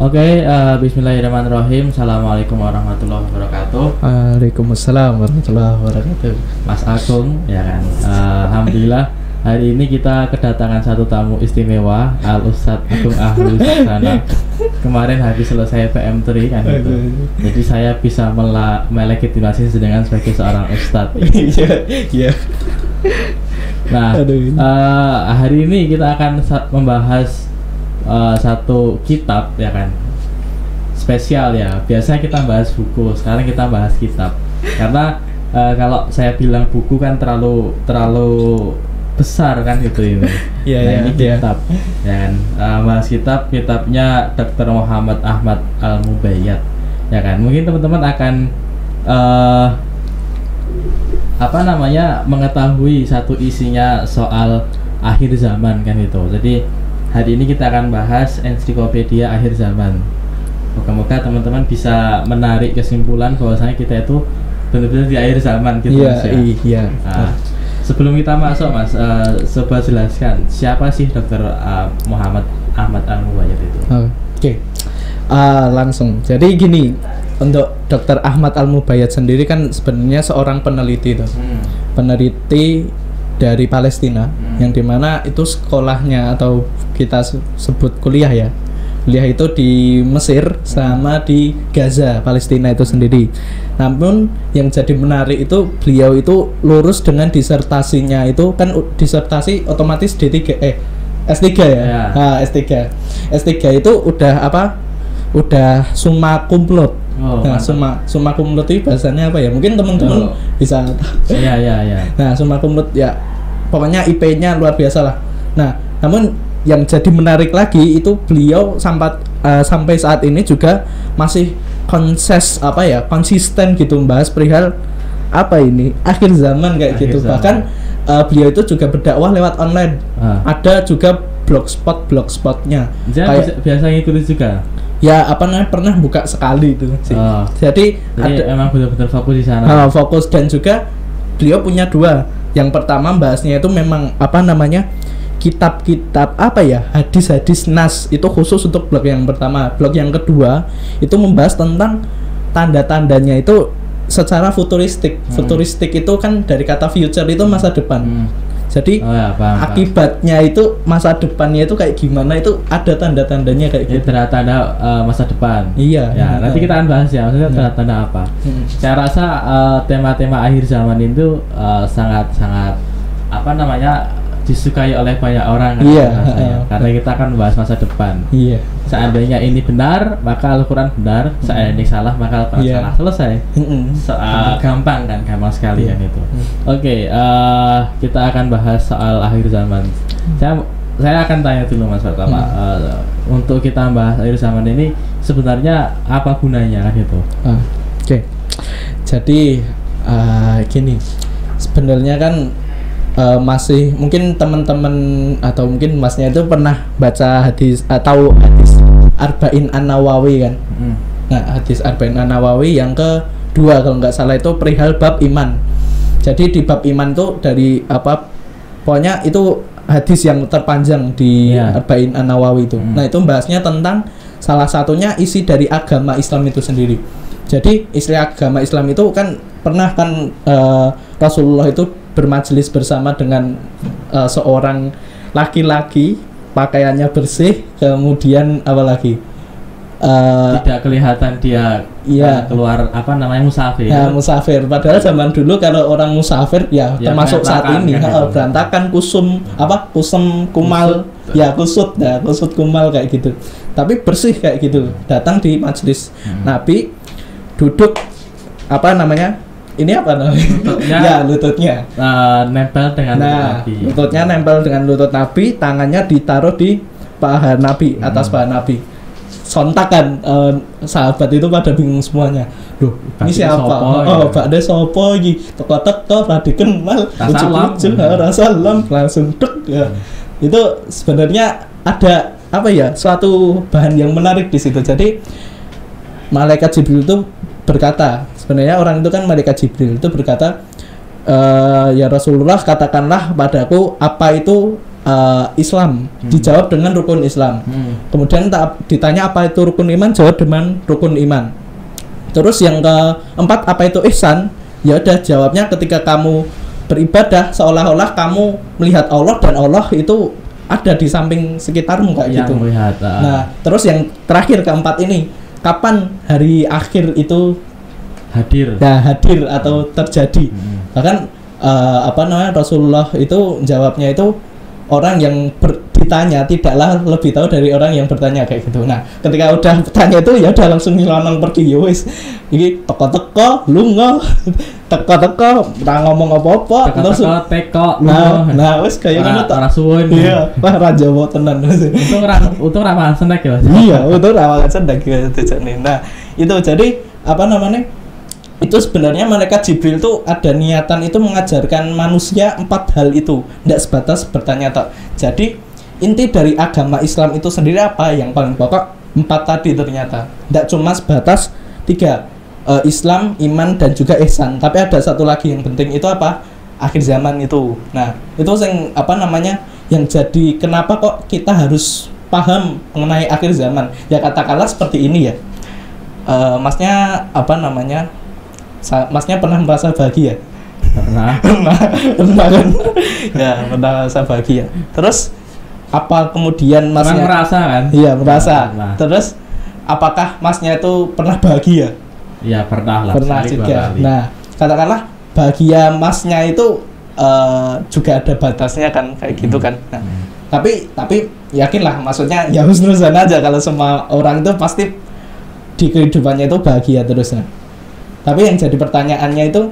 Bismillahirrahmanirrahim. Assalamualaikum warahmatullahi wabarakatuh. Waalaikumsalam warahmatullahi wabarakatuh. Mas Agung, ya kan. Alhamdulillah hari ini kita kedatangan satu tamu istimewa, Al Ustadz Agung Ahlus Sana. Kemarin habis selesai PM3 kan itu. Jadi saya bisa melegitimasi dengan sebagai seorang ustadz. Iya. Nah, hari ini kita akan membahas satu kitab, ya kan, spesial ya. Biasanya kita bahas buku, sekarang kita bahas kitab. Karena kalau saya bilang buku kan terlalu besar kan gitu ini. Ini kitab, ya kan. Bahas kitabnya Dr. Muhammad Ahmad Al-Mubayyad, ya kan. Mungkin teman-teman akan mengetahui satu isinya soal akhir zaman kan itu. Jadi hari ini kita akan bahas ensiklopedia akhir zaman. Moga-moga teman-teman bisa menarik kesimpulan bahwasanya kita itu benar-benar di akhir zaman gitu. Iya. Sebelum kita masuk, Mas, coba jelaskan siapa sih Dr. Muhammad Ahmad Al-Mubayyad itu? Langsung. Jadi gini, untuk Dr. Ahmad Al-Mubayyad sendiri kan sebenarnya seorang peneliti itu. Peneliti dari Palestina, yang dimana itu sekolahnya atau kita sebut kuliah ya. Kuliah itu di Mesir sama di Gaza, Palestina itu sendiri. Namun yang jadi menarik itu beliau itu lulus dengan disertasinya itu kan disertasi otomatis S3 ya. Nah, S3 itu udah summa cum laude. Summa cum laude itu bahasanya apa ya? Mungkin teman-teman bisa. Iya. Nah, summa cum laude ya, pokoknya IP-nya luar biasa lah. Nah, namun yang jadi menarik lagi itu beliau sampai saat ini juga masih konsisten gitu membahas perihal akhir zaman kayak gitu. Bahkan beliau itu juga berdakwah lewat online. Ada juga blogspotnya. Biasa ngikutin juga. Ya pernah buka sekali itu sih. Jadi emang benar-benar fokus di sana. Fokus, dan juga beliau punya dua. Yang pertama bahasnya itu memang kitab-kitab hadis-hadis nas, itu khusus untuk blog yang pertama. Blog yang kedua itu membahas tentang tanda-tandanya itu secara futuristik. Futuristik itu kan dari kata future itu masa depan. Jadi akibatnya itu masa depannya itu kayak gimana, itu ada tanda-tandanya kayak gitu. Tanda-tanda masa depan. Iya. Ya, nanti kita akan bahas ya, maksudnya tanda-tanda apa. Saya rasa tema-tema akhir zaman itu sangat disukai oleh banyak orang kan. Karena kita akan membahas masa depan. Iya. Seandainya ini benar, maka Al-Quran benar. Seandainya ini salah, maka Al-Quran salah. Selesai. Gampang sekali kan itu. Kita akan bahas soal akhir zaman. Saya akan tanya dulu, Mas, pertama. Untuk kita bahas akhir zaman ini sebenarnya apa gunanya kan itu? Jadi gini, sebenarnya kan masih mungkin teman-teman atau mungkin masnya itu pernah baca hadis atau hadis Arba'in An-Nawawi kan. Nah, hadis Arba'in An-Nawawi yang kedua kalau nggak salah itu perihal bab iman. Jadi di bab iman itu dari pokoknya itu hadis yang terpanjang di Arba'in An-Nawawi itu. Nah, itu bahasnya tentang salah satunya isi dari agama Islam itu sendiri. Jadi isi agama Islam itu kan pernah kan Rasulullah itu bermajelis bersama dengan seorang laki-laki, pakaiannya bersih, kemudian tidak kelihatan dia keluar musafir. Ya, musafir. Padahal zaman dulu kalau orang musafir ya termasuk saat ini kan, berantakan, kusum kumal, kusut kumal kayak gitu. Tapi bersih kayak gitu. Datang di majelis Nabi, duduk lututnya nempel dengan lutut Nabi. Lututnya nempel dengan lutut Nabi, tangannya ditaruh di paha Nabi, atas paha Nabi. Sontak kan sahabat itu pada bingung semuanya. Loh, ini siapa? Bakde sopo iki? Teko-teko ra dikenal, lucu-lucu salam langsung dek ya. Itu sebenarnya ada suatu bahan yang menarik di situ. Jadi malaikat Jibril itu berkata, sebenarnya orang itu kan malaikat Jibril itu berkata, ya Rasulullah, katakanlah padaku apa itu Islam, dijawab dengan rukun Islam. Kemudian ditanya apa itu rukun iman, jawab dengan rukun iman. Terus yang keempat apa itu ihsan, ya udah jawabnya ketika kamu beribadah seolah-olah kamu melihat Allah dan Allah itu ada di samping sekitarmu kayak gitu. Melihat, Nah, terus yang terakhir keempat ini, kapan hari akhir itu hadir atau terjadi? Bahkan Rasulullah itu jawabnya itu orang yang ditanya tidaklah lebih tahu dari orang yang bertanya kayak gitu. Nah, ketika udah bertanya itu ya udah langsung nyelonong pergi ya wis. Iki teko-teko lunga. Teko-teko ora ngomong apa-apa terus teko nah wis kaya ngono tok. Ora suwun. Iya, wah ra Jawa tenan. Untung ra makan snack ya, Mas. Iya, untung ra makan snack gitu jane. Nah, itu jadi itu sebenarnya malaikat Jibril tuh ada niatan itu mengajarkan manusia 4 hal itu, tidak sebatas bertanya tok. Jadi inti dari agama Islam itu sendiri apa? Yang paling pokok 4 tadi ternyata. Tidak cuma sebatas 3 Islam, iman dan juga ihsan. Tapi ada satu lagi yang penting itu apa? Akhir zaman itu. Nah, itu yang jadi kenapa kok kita harus paham mengenai akhir zaman? Ya katakanlah seperti ini ya. Masnya Masnya pernah merasa bahagia? Pernah kan? Ya, pernah merasa bahagia. Terus apa kemudian Masnya merasa kan? Iya, merasa. Terus apakah Masnya itu pernah bahagia? Iya, pernah lah. Pernah juga. Nah, katakanlah bahagia Masnya itu juga ada batasnya kan, kayak gitu kan. Nah, tapi yakinlah, maksudnya ya husnuzan aja kalau semua orang itu pasti di kehidupannya itu bahagia terusnya. Tapi yang jadi pertanyaannya itu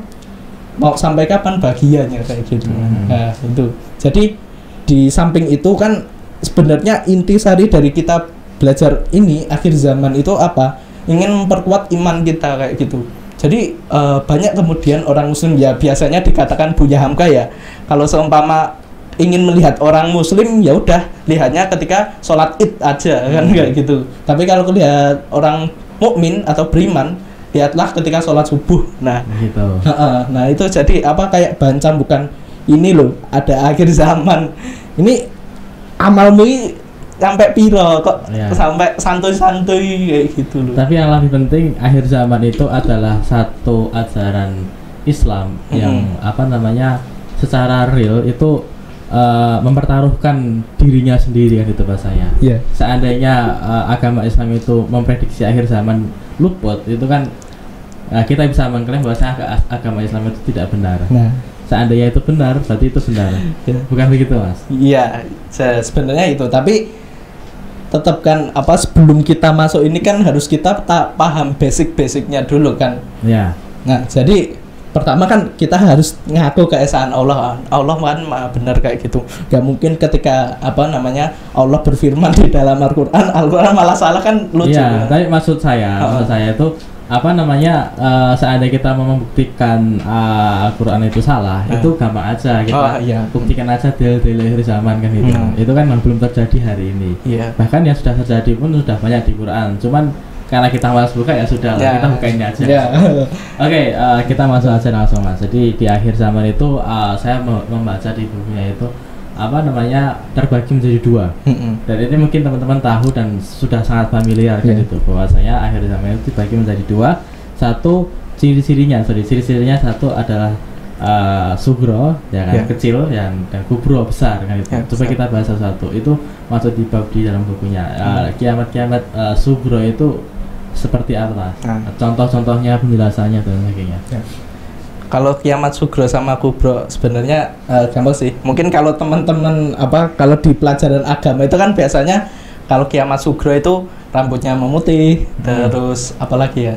mau sampai kapan bahagianya kayak gitu. Nah, itu. Jadi di samping itu kan sebenarnya intisari dari kita belajar ini akhir zaman itu apa? Ingin memperkuat iman kita kayak gitu. Jadi banyak kemudian orang muslim ya biasanya dikatakan Buya Hamka ya. Kalau seumpama ingin melihat orang muslim ya udah lihatnya ketika sholat Id aja kan kayak gitu. Tapi kalau lihat orang mukmin atau beriman lihatlah ketika sholat subuh. Nah, gitu. Nah itu jadi kayak bahan cambukan ini loh, ada akhir zaman. Ini amalmu ini sampai piro kok sampai santuy-santuy kayak gitu loh. Tapi yang lebih penting akhir zaman itu adalah satu ajaran Islam yang secara real itu mempertaruhkan dirinya sendiri kan itu bahasanya. Seandainya agama Islam itu memprediksi akhir zaman luput, itu kan kita bisa mengklaim bahwa agama Islam itu tidak benar. Nah, seandainya itu benar, berarti itu benar. Bukan begitu, Mas? Iya, sebenarnya itu. Tapi tetap kan sebelum kita masuk ini kan harus kita paham basic-basicnya dulu kan. Ya. Nah, jadi pertama kan kita harus ngaku keesaan Allah. Allah kan maha benar kayak gitu. Gak mungkin ketika Allah berfirman di dalam Al-Quran malah salah kan lucu. Iya, tapi maksud saya itu seandainya kita mau membuktikan Al-Quran itu salah, itu gampang aja kita buktikan aja dalil akhir zaman kan itu. Itu kan belum terjadi hari ini. Bahkan yang sudah terjadi pun sudah banyak di Quran. Cuman karena kita malas buka ya sudah kita buka ini aja. Oke, kita masuk aja langsung Mas. Jadi di akhir zaman itu saya membaca di bukunya itu terbagi menjadi 2. Dan ini mungkin teman-teman tahu dan sudah sangat familiar kan itu bahwasanya akhir zaman itu dibagi menjadi 2. Satu ciri-cirinya satu adalah sugro ya kan, kecil dan kubro besar kan itu. Coba kita bahas satu-satu. Itu masuk di bab di dalam bukunya. Kiamat-kiamat sugro itu seperti apa? Contoh-contohnya, penjelasannya dan sebagainya. Kalau kiamat sugro sama kubro sebenarnya gampang sih. Mungkin kalau teman-teman kalau di pelajaran agama itu kan biasanya kalau kiamat sugro itu rambutnya memutih, terus apalagi ya?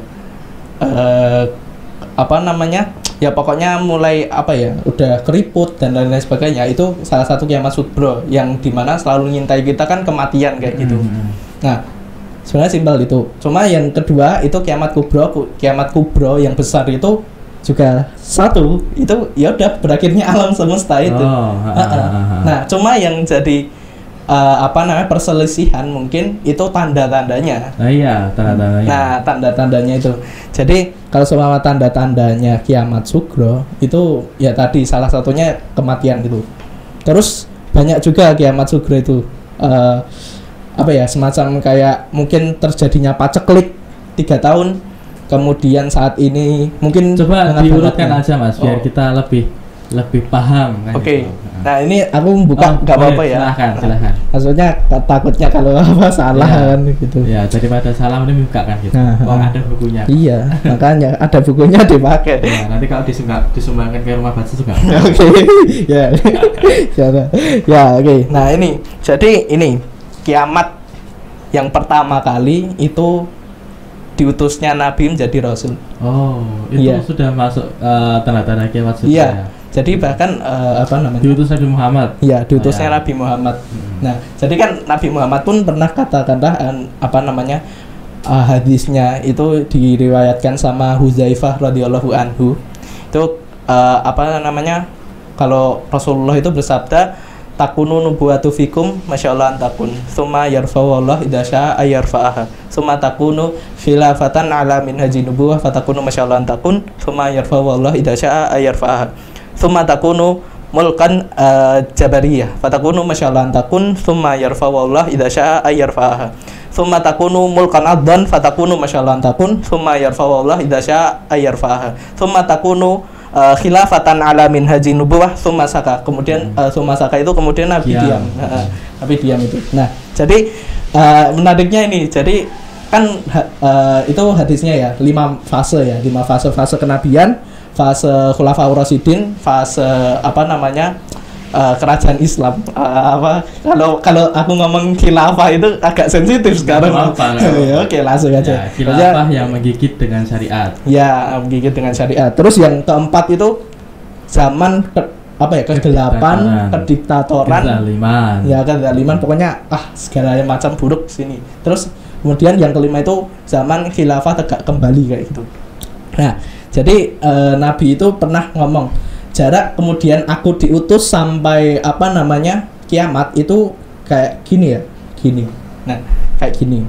Ya pokoknya mulai udah keriput dan lain-lain sebagainya. Itu salah satu kiamat sugro yang dimana selalu ngintai kita kan kematian kayak gitu. Nah, sebenarnya simpel itu. Cuma yang kedua itu kiamat kubro yang besar itu juga satu itu ya udah berakhirnya alam semesta itu. Nah, cuma yang jadi perselisihan mungkin itu tanda-tandanya. Tanda-tandanya. Nah, tanda-tandanya itu. Jadi kalau semua tanda-tandanya kiamat sugro itu ya tadi salah satunya kematian gitu. Terus banyak juga kiamat sugro itu apa ya, semacam kayak mungkin terjadinya paceklik 3 tahun, kemudian saat ini mungkin coba diurutkan aja Mas biar kita lebih paham kan. Oke. Nah ini aku buka nggak apa-apa ya. Silahkan. Maksudnya takutnya kalau apa salah kan gitu. Ya daripada salah ini buka kan gitu. Ada bukunya. Iya, makanya ada bukunya dipakai. Ya, nanti kalau disumbangkan ke rumah baca juga. Oke. Ya. Ya, oke. Nah ini, jadi ini kiamat yang pertama kali itu diutusnya Nabi menjadi Rasul. Oh, itu sudah masuk tanda-tanda kiamat sudah. Iya. Jadi bahkan apa namanya? Diutus Nabi Muhammad. Iya, diutusnya Nabi Muhammad. Nah, jadi kan Nabi Muhammad pun pernah kata-kata apa namanya? Hadisnya itu diriwayatkan sama Huzaifah radhiyallahu anhu. Itu apa namanya? Kalau Rasulullah itu bersabda, takunu nubuwatu fikum masyaallah antakun summa yarfa'u Allah idza syaa ayarfa'aha summa takunu khilafatan ala minhaji nubuwah fatakunu masyaallah antakun summa yarfa'u Allah idza syaa ayarfa'aha summa takunu mulkan jabariyah fatakunu masyaallah antakun summa yarfa'u Allah idza syaa ayarfa'aha summa takunu mulkan addan fatakunu masyaallah antakun summa yarfa'u Allah idza syaa ayarfa'aha summa takunu khilafatan ala minhaji nubuwah summa saka. Kemudian summa saka itu kemudian Nabi diam. Nabi diam itu. Nah, jadi menariknya ini. Jadi kan itu hadisnya ya 5 fase ya, 5 fase kenabian, fase khulafaur rasyidin, fase apa namanya? Kerajaan Islam. Kalau aku ngomong khilafah itu agak sensitif sekarang. Oke, langsung aja. Khilafah yang menggigit dengan syariat. Ya, menggigit dengan syariat. Terus yang keempat itu zaman kegelapan, kediktatoran, kezaliman. Ya, kezaliman, pokoknya segala macam buruk sini. Terus kemudian yang kelima itu zaman khilafah tegak kembali kayak gitu. Nah, jadi Nabi itu pernah ngomong jarak kemudian aku diutus sampai apa namanya kiamat itu kayak gini ya, gini. Nah, kayak gini.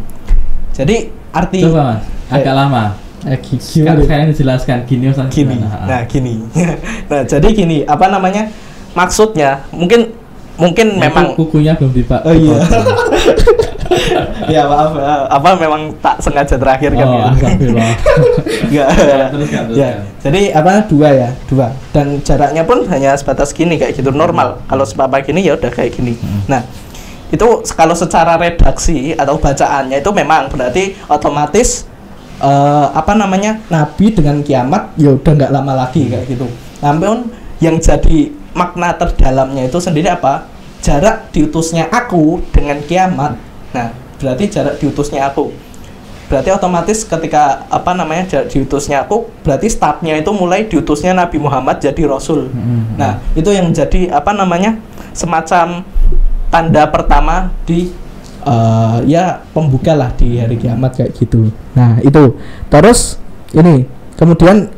Jadi arti coba Mas, agak lama. Sekarang dijelaskan gini Ustaz. Gini. Nah, gini. Nah, jadi gini, apa namanya? Maksudnya mungkin memang kukunya belum dipak. Oh iya. Ya maaf, apa memang tak sengaja terakhir kan ya. Enggak. Ya. Jadi apa dua. Dan jaraknya pun hanya sebatas gini kayak gitu normal. Kalau sepapa gini ya udah kayak gini. Nah, itu kalau secara redaksi atau bacaannya itu memang berarti otomatis apa namanya? Nabi dengan kiamat ya udah nggak lama lagi kayak gitu. Namun yang jadi makna terdalamnya itu sendiri apa? Jarak diutusnya aku dengan kiamat. Nah, berarti jarak diutusnya aku. Berarti otomatis ketika apa namanya jarak diutusnya aku, berarti startnya itu mulai diutusnya Nabi Muhammad jadi Rasul. Nah, itu yang menjadi apa namanya semacam tanda pertama di ya pembuka lah di hari kiamat kayak gitu. Nah, itu. Terus ini kemudian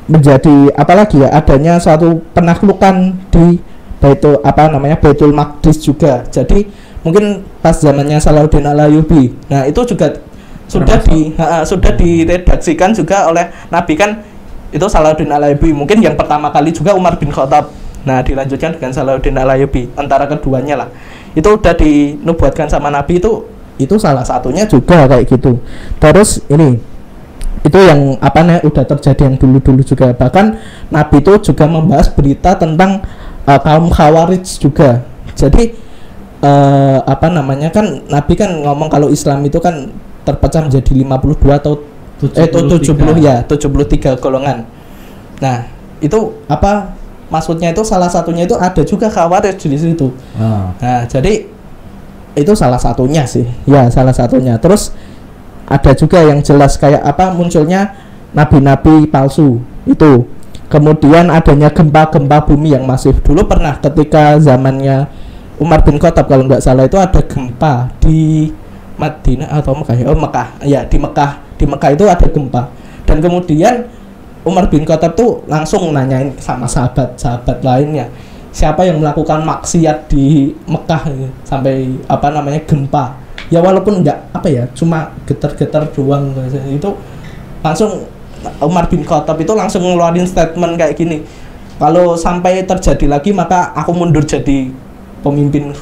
menjadi apalagi ya adanya suatu penaklukan di Baitul Maqdis juga. Jadi mungkin pas zamannya Salahuddin Al-Ayyubi. Nah, itu juga sudah diredaksikan juga oleh Nabi kan itu Salahuddin Al-Ayyubi. Mungkin yang pertama kali juga Umar bin Khattab. Nah, dilanjutkan dengan Salahuddin Al-Ayyubi. Antara keduanya lah. Itu udah dinubuatkan sama Nabi itu salah satunya juga kayak gitu. Terus ini itu yang udah terjadi yang dulu-dulu juga. Bahkan Nabi itu juga membahas berita tentang kaum Khawarij juga. Jadi kan Nabi kan ngomong kalau Islam itu kan terpecah menjadi 52 atau 73 golongan. Nah, itu apa maksudnya itu salah satunya itu ada juga Khawarij di situ. Nah, jadi itu salah satunya sih. Ya, salah satunya. Terus ada juga yang jelas kayak munculnya nabi-nabi palsu itu. Kemudian adanya gempa-gempa bumi yang masif. Dulu pernah ketika zamannya Umar bin Khattab kalau nggak salah itu ada gempa di Madinah atau Mekah. Mekah. Ya, di Mekah itu ada gempa. Dan kemudian Umar bin Khattab tuh langsung nanyain sama sahabat-sahabat lainnya, siapa yang melakukan maksiat di Mekah sampai gempa. Ya walaupun enggak cuma getar-getar doang itu langsung Umar bin Khattab itu langsung ngeluarin statement kayak gini, kalau sampai terjadi lagi maka aku mundur jadi pemimpin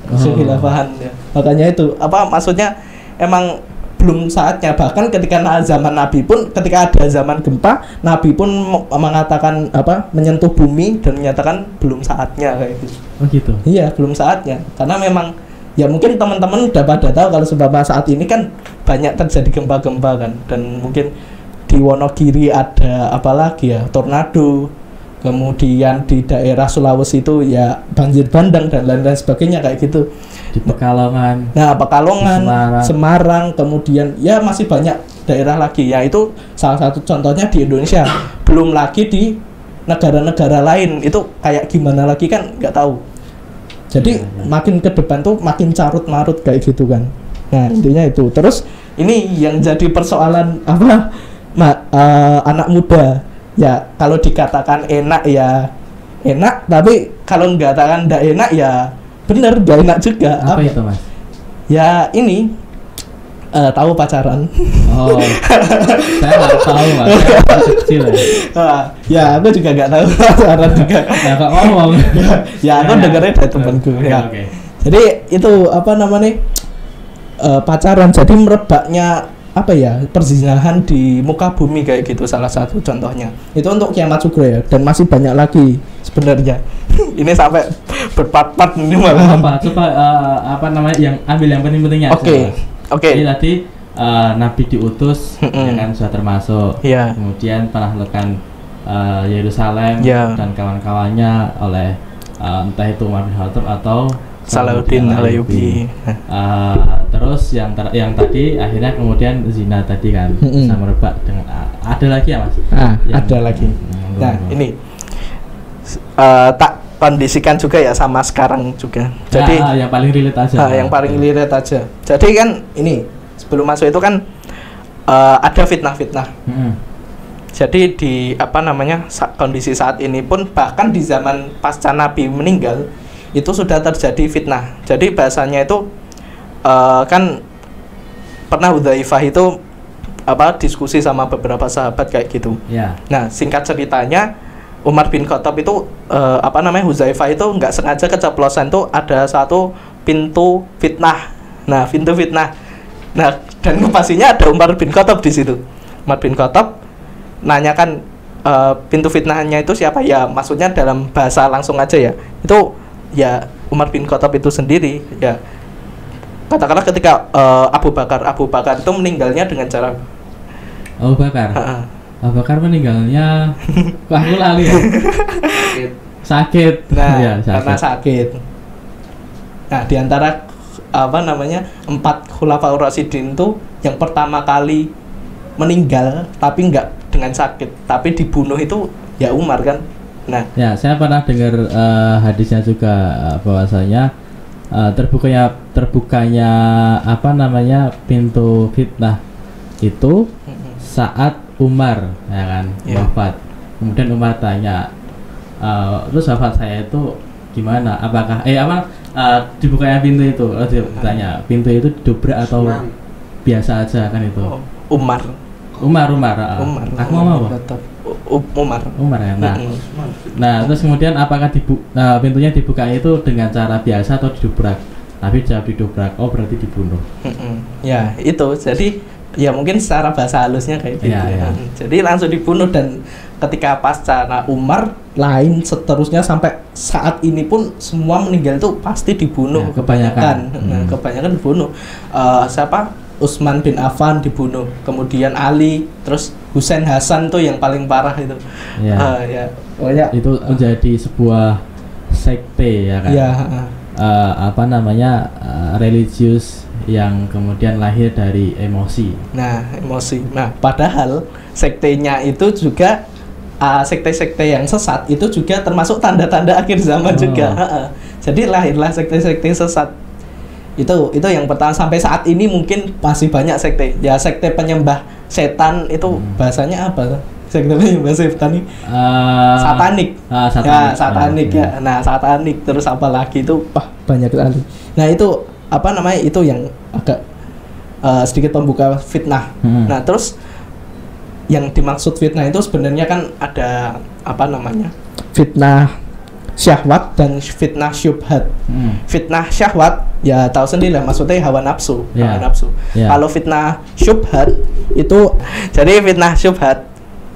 kekhilafahan ya. Makanya itu apa maksudnya emang belum saatnya, bahkan ketika zaman Nabi pun, ketika ada zaman gempa, Nabi pun mengatakan apa, menyentuh bumi dan menyatakan belum saatnya kayak gitu. Oh gitu. Iya, belum saatnya. Karena memang ya mungkin teman-teman udah pada tahu kalau sebab saat ini kan banyak terjadi gempa-gempa kan, dan mungkin di Wonogiri ada apalagi ya, tornado. Kemudian di daerah Sulawesi itu ya banjir bandang dan lain-lain sebagainya kayak gitu. Di Pekalongan. Nah, Pekalongan, Semarang, kemudian ya masih banyak daerah lagi. Ya itu salah satu contohnya di Indonesia. Belum lagi di negara-negara lain itu kayak gimana lagi kan nggak tahu. Jadi makin ke depan tuh makin carut marut kayak gitu kan. Nah, intinya itu. Terus ini yang jadi persoalan apa? Anak muda. Ya kalau dikatakan enak ya enak, tapi kalau nggak katakan nggak enak ya bener nggak enak juga. Apa itu mas? Ya ini tahu pacaran. Oh, saya nggak tahu mas, saya kecil ya aku juga nggak tahu pacaran juga. Ya kok ngomong? Ya aku dengarnya dari temanku. Ya. Jadi itu apa namanya pacaran, jadi merebaknya apa ya, perzinahan di muka bumi kayak gitu, salah satu contohnya itu untuk kiamat sugro ya, dan masih banyak lagi sebenarnya. Ini sampai berpart-part ini malah. Apa coba apa namanya, yang ambil yang penting-pentingnya. Oke. Jadi tadi Nabi diutus ya kan, sudah termasuk. Kemudian penaklukan Yerusalem dan kawan-kawannya oleh entah itu Umar bin Khattab atau Salahuddin Ayyubi. Terus yang tadi akhirnya kemudian zina tadi kan bisa merebak dengan ada lagi ya mas? Ada lagi. Nah ini tak kondisikan juga ya sama sekarang juga. Jadi yang paling relate aja. Yang paling relate aja. Jadi kan ini sebelum masuk itu kan ada fitnah-fitnah. Jadi di apa namanya kondisi saat ini pun, bahkan di zaman pasca Nabi meninggal itu sudah terjadi fitnah. Jadi bahasanya itu kan pernah Hudzaifah itu apa diskusi sama beberapa sahabat kayak gitu. Nah singkat ceritanya Umar bin Khattab itu apa namanya, Hudzaifah itu nggak sengaja keceplosan tuh ada satu pintu fitnah. Nah pintu fitnah. Nah dan pastinya ada Umar bin Khattab di situ. Umar bin Khattab nanyakan pintu fitnahnya itu siapa ya, maksudnya dalam bahasa langsung aja ya, itu ya Umar bin Khattab itu sendiri ya. Katakanlah ketika Abu Bakar itu meninggalnya dengan cara Abu Bakar meninggalnya aku lali ya. Sakit. Nah, ya, karena sakit. Nah, diantara apa namanya 4 Khulafaur Rasyidin itu yang pertama kali meninggal tapi enggak dengan sakit, tapi dibunuh itu ya Umar kan. Nah, ya saya pernah dengar hadisnya juga bahwasanya terbukanya apa namanya pintu fitnah itu saat Umar ya kan wafat. Kemudian Umar tanya, terus wafat saya itu gimana? Apakah dibukanya pintu itu? Tanya pintu itu didobrak atau biasa aja kan itu? Umar. Aku mau apa? Umar ya. Nah, terus kemudian apakah pintunya dibuka itu dengan cara biasa atau didobrak? Tapi jawab didobrak. Oh, berarti dibunuh. Ya, itu. Jadi ya mungkin secara bahasa halusnya kayak gitu. Ya. Jadi langsung dibunuh, dan ketika pasca Umar lain seterusnya sampai saat ini pun semua meninggal itu pasti dibunuh. Ya, kebanyakan. Kebanyakan dibunuh. Siapa? Utsman bin Affan dibunuh, kemudian Ali, terus Husain Hasan tuh yang paling parah itu. Itu menjadi sebuah sekte ya kan. Apa namanya religius yang kemudian lahir dari emosi. Nah, padahal sektenya itu juga sekte-sekte yang sesat itu juga termasuk tanda-tanda akhir zaman juga. Jadi lahirlah sekte-sekte sesat. Itu yang pertama. Sampai saat ini mungkin masih banyak sekte. Ya sekte penyembah setan itu bahasanya apa? Sekte penyembah setan ini satanik. Satanik ya. Nah, satanik terus apa lagi itu banyak sekali. Nah, itu apa namanya? Itu yang agak sedikit pembuka fitnah. Nah, terus yang dimaksud fitnah itu sebenarnya kan ada apa namanya? Fitnah syahwat dan fitnah syubhat. Fitnah syahwat ya tahu sendiri lah, maksudnya hawa nafsu. Hawa nafsu. Kalau fitnah syubhat itu, jadi fitnah syubhat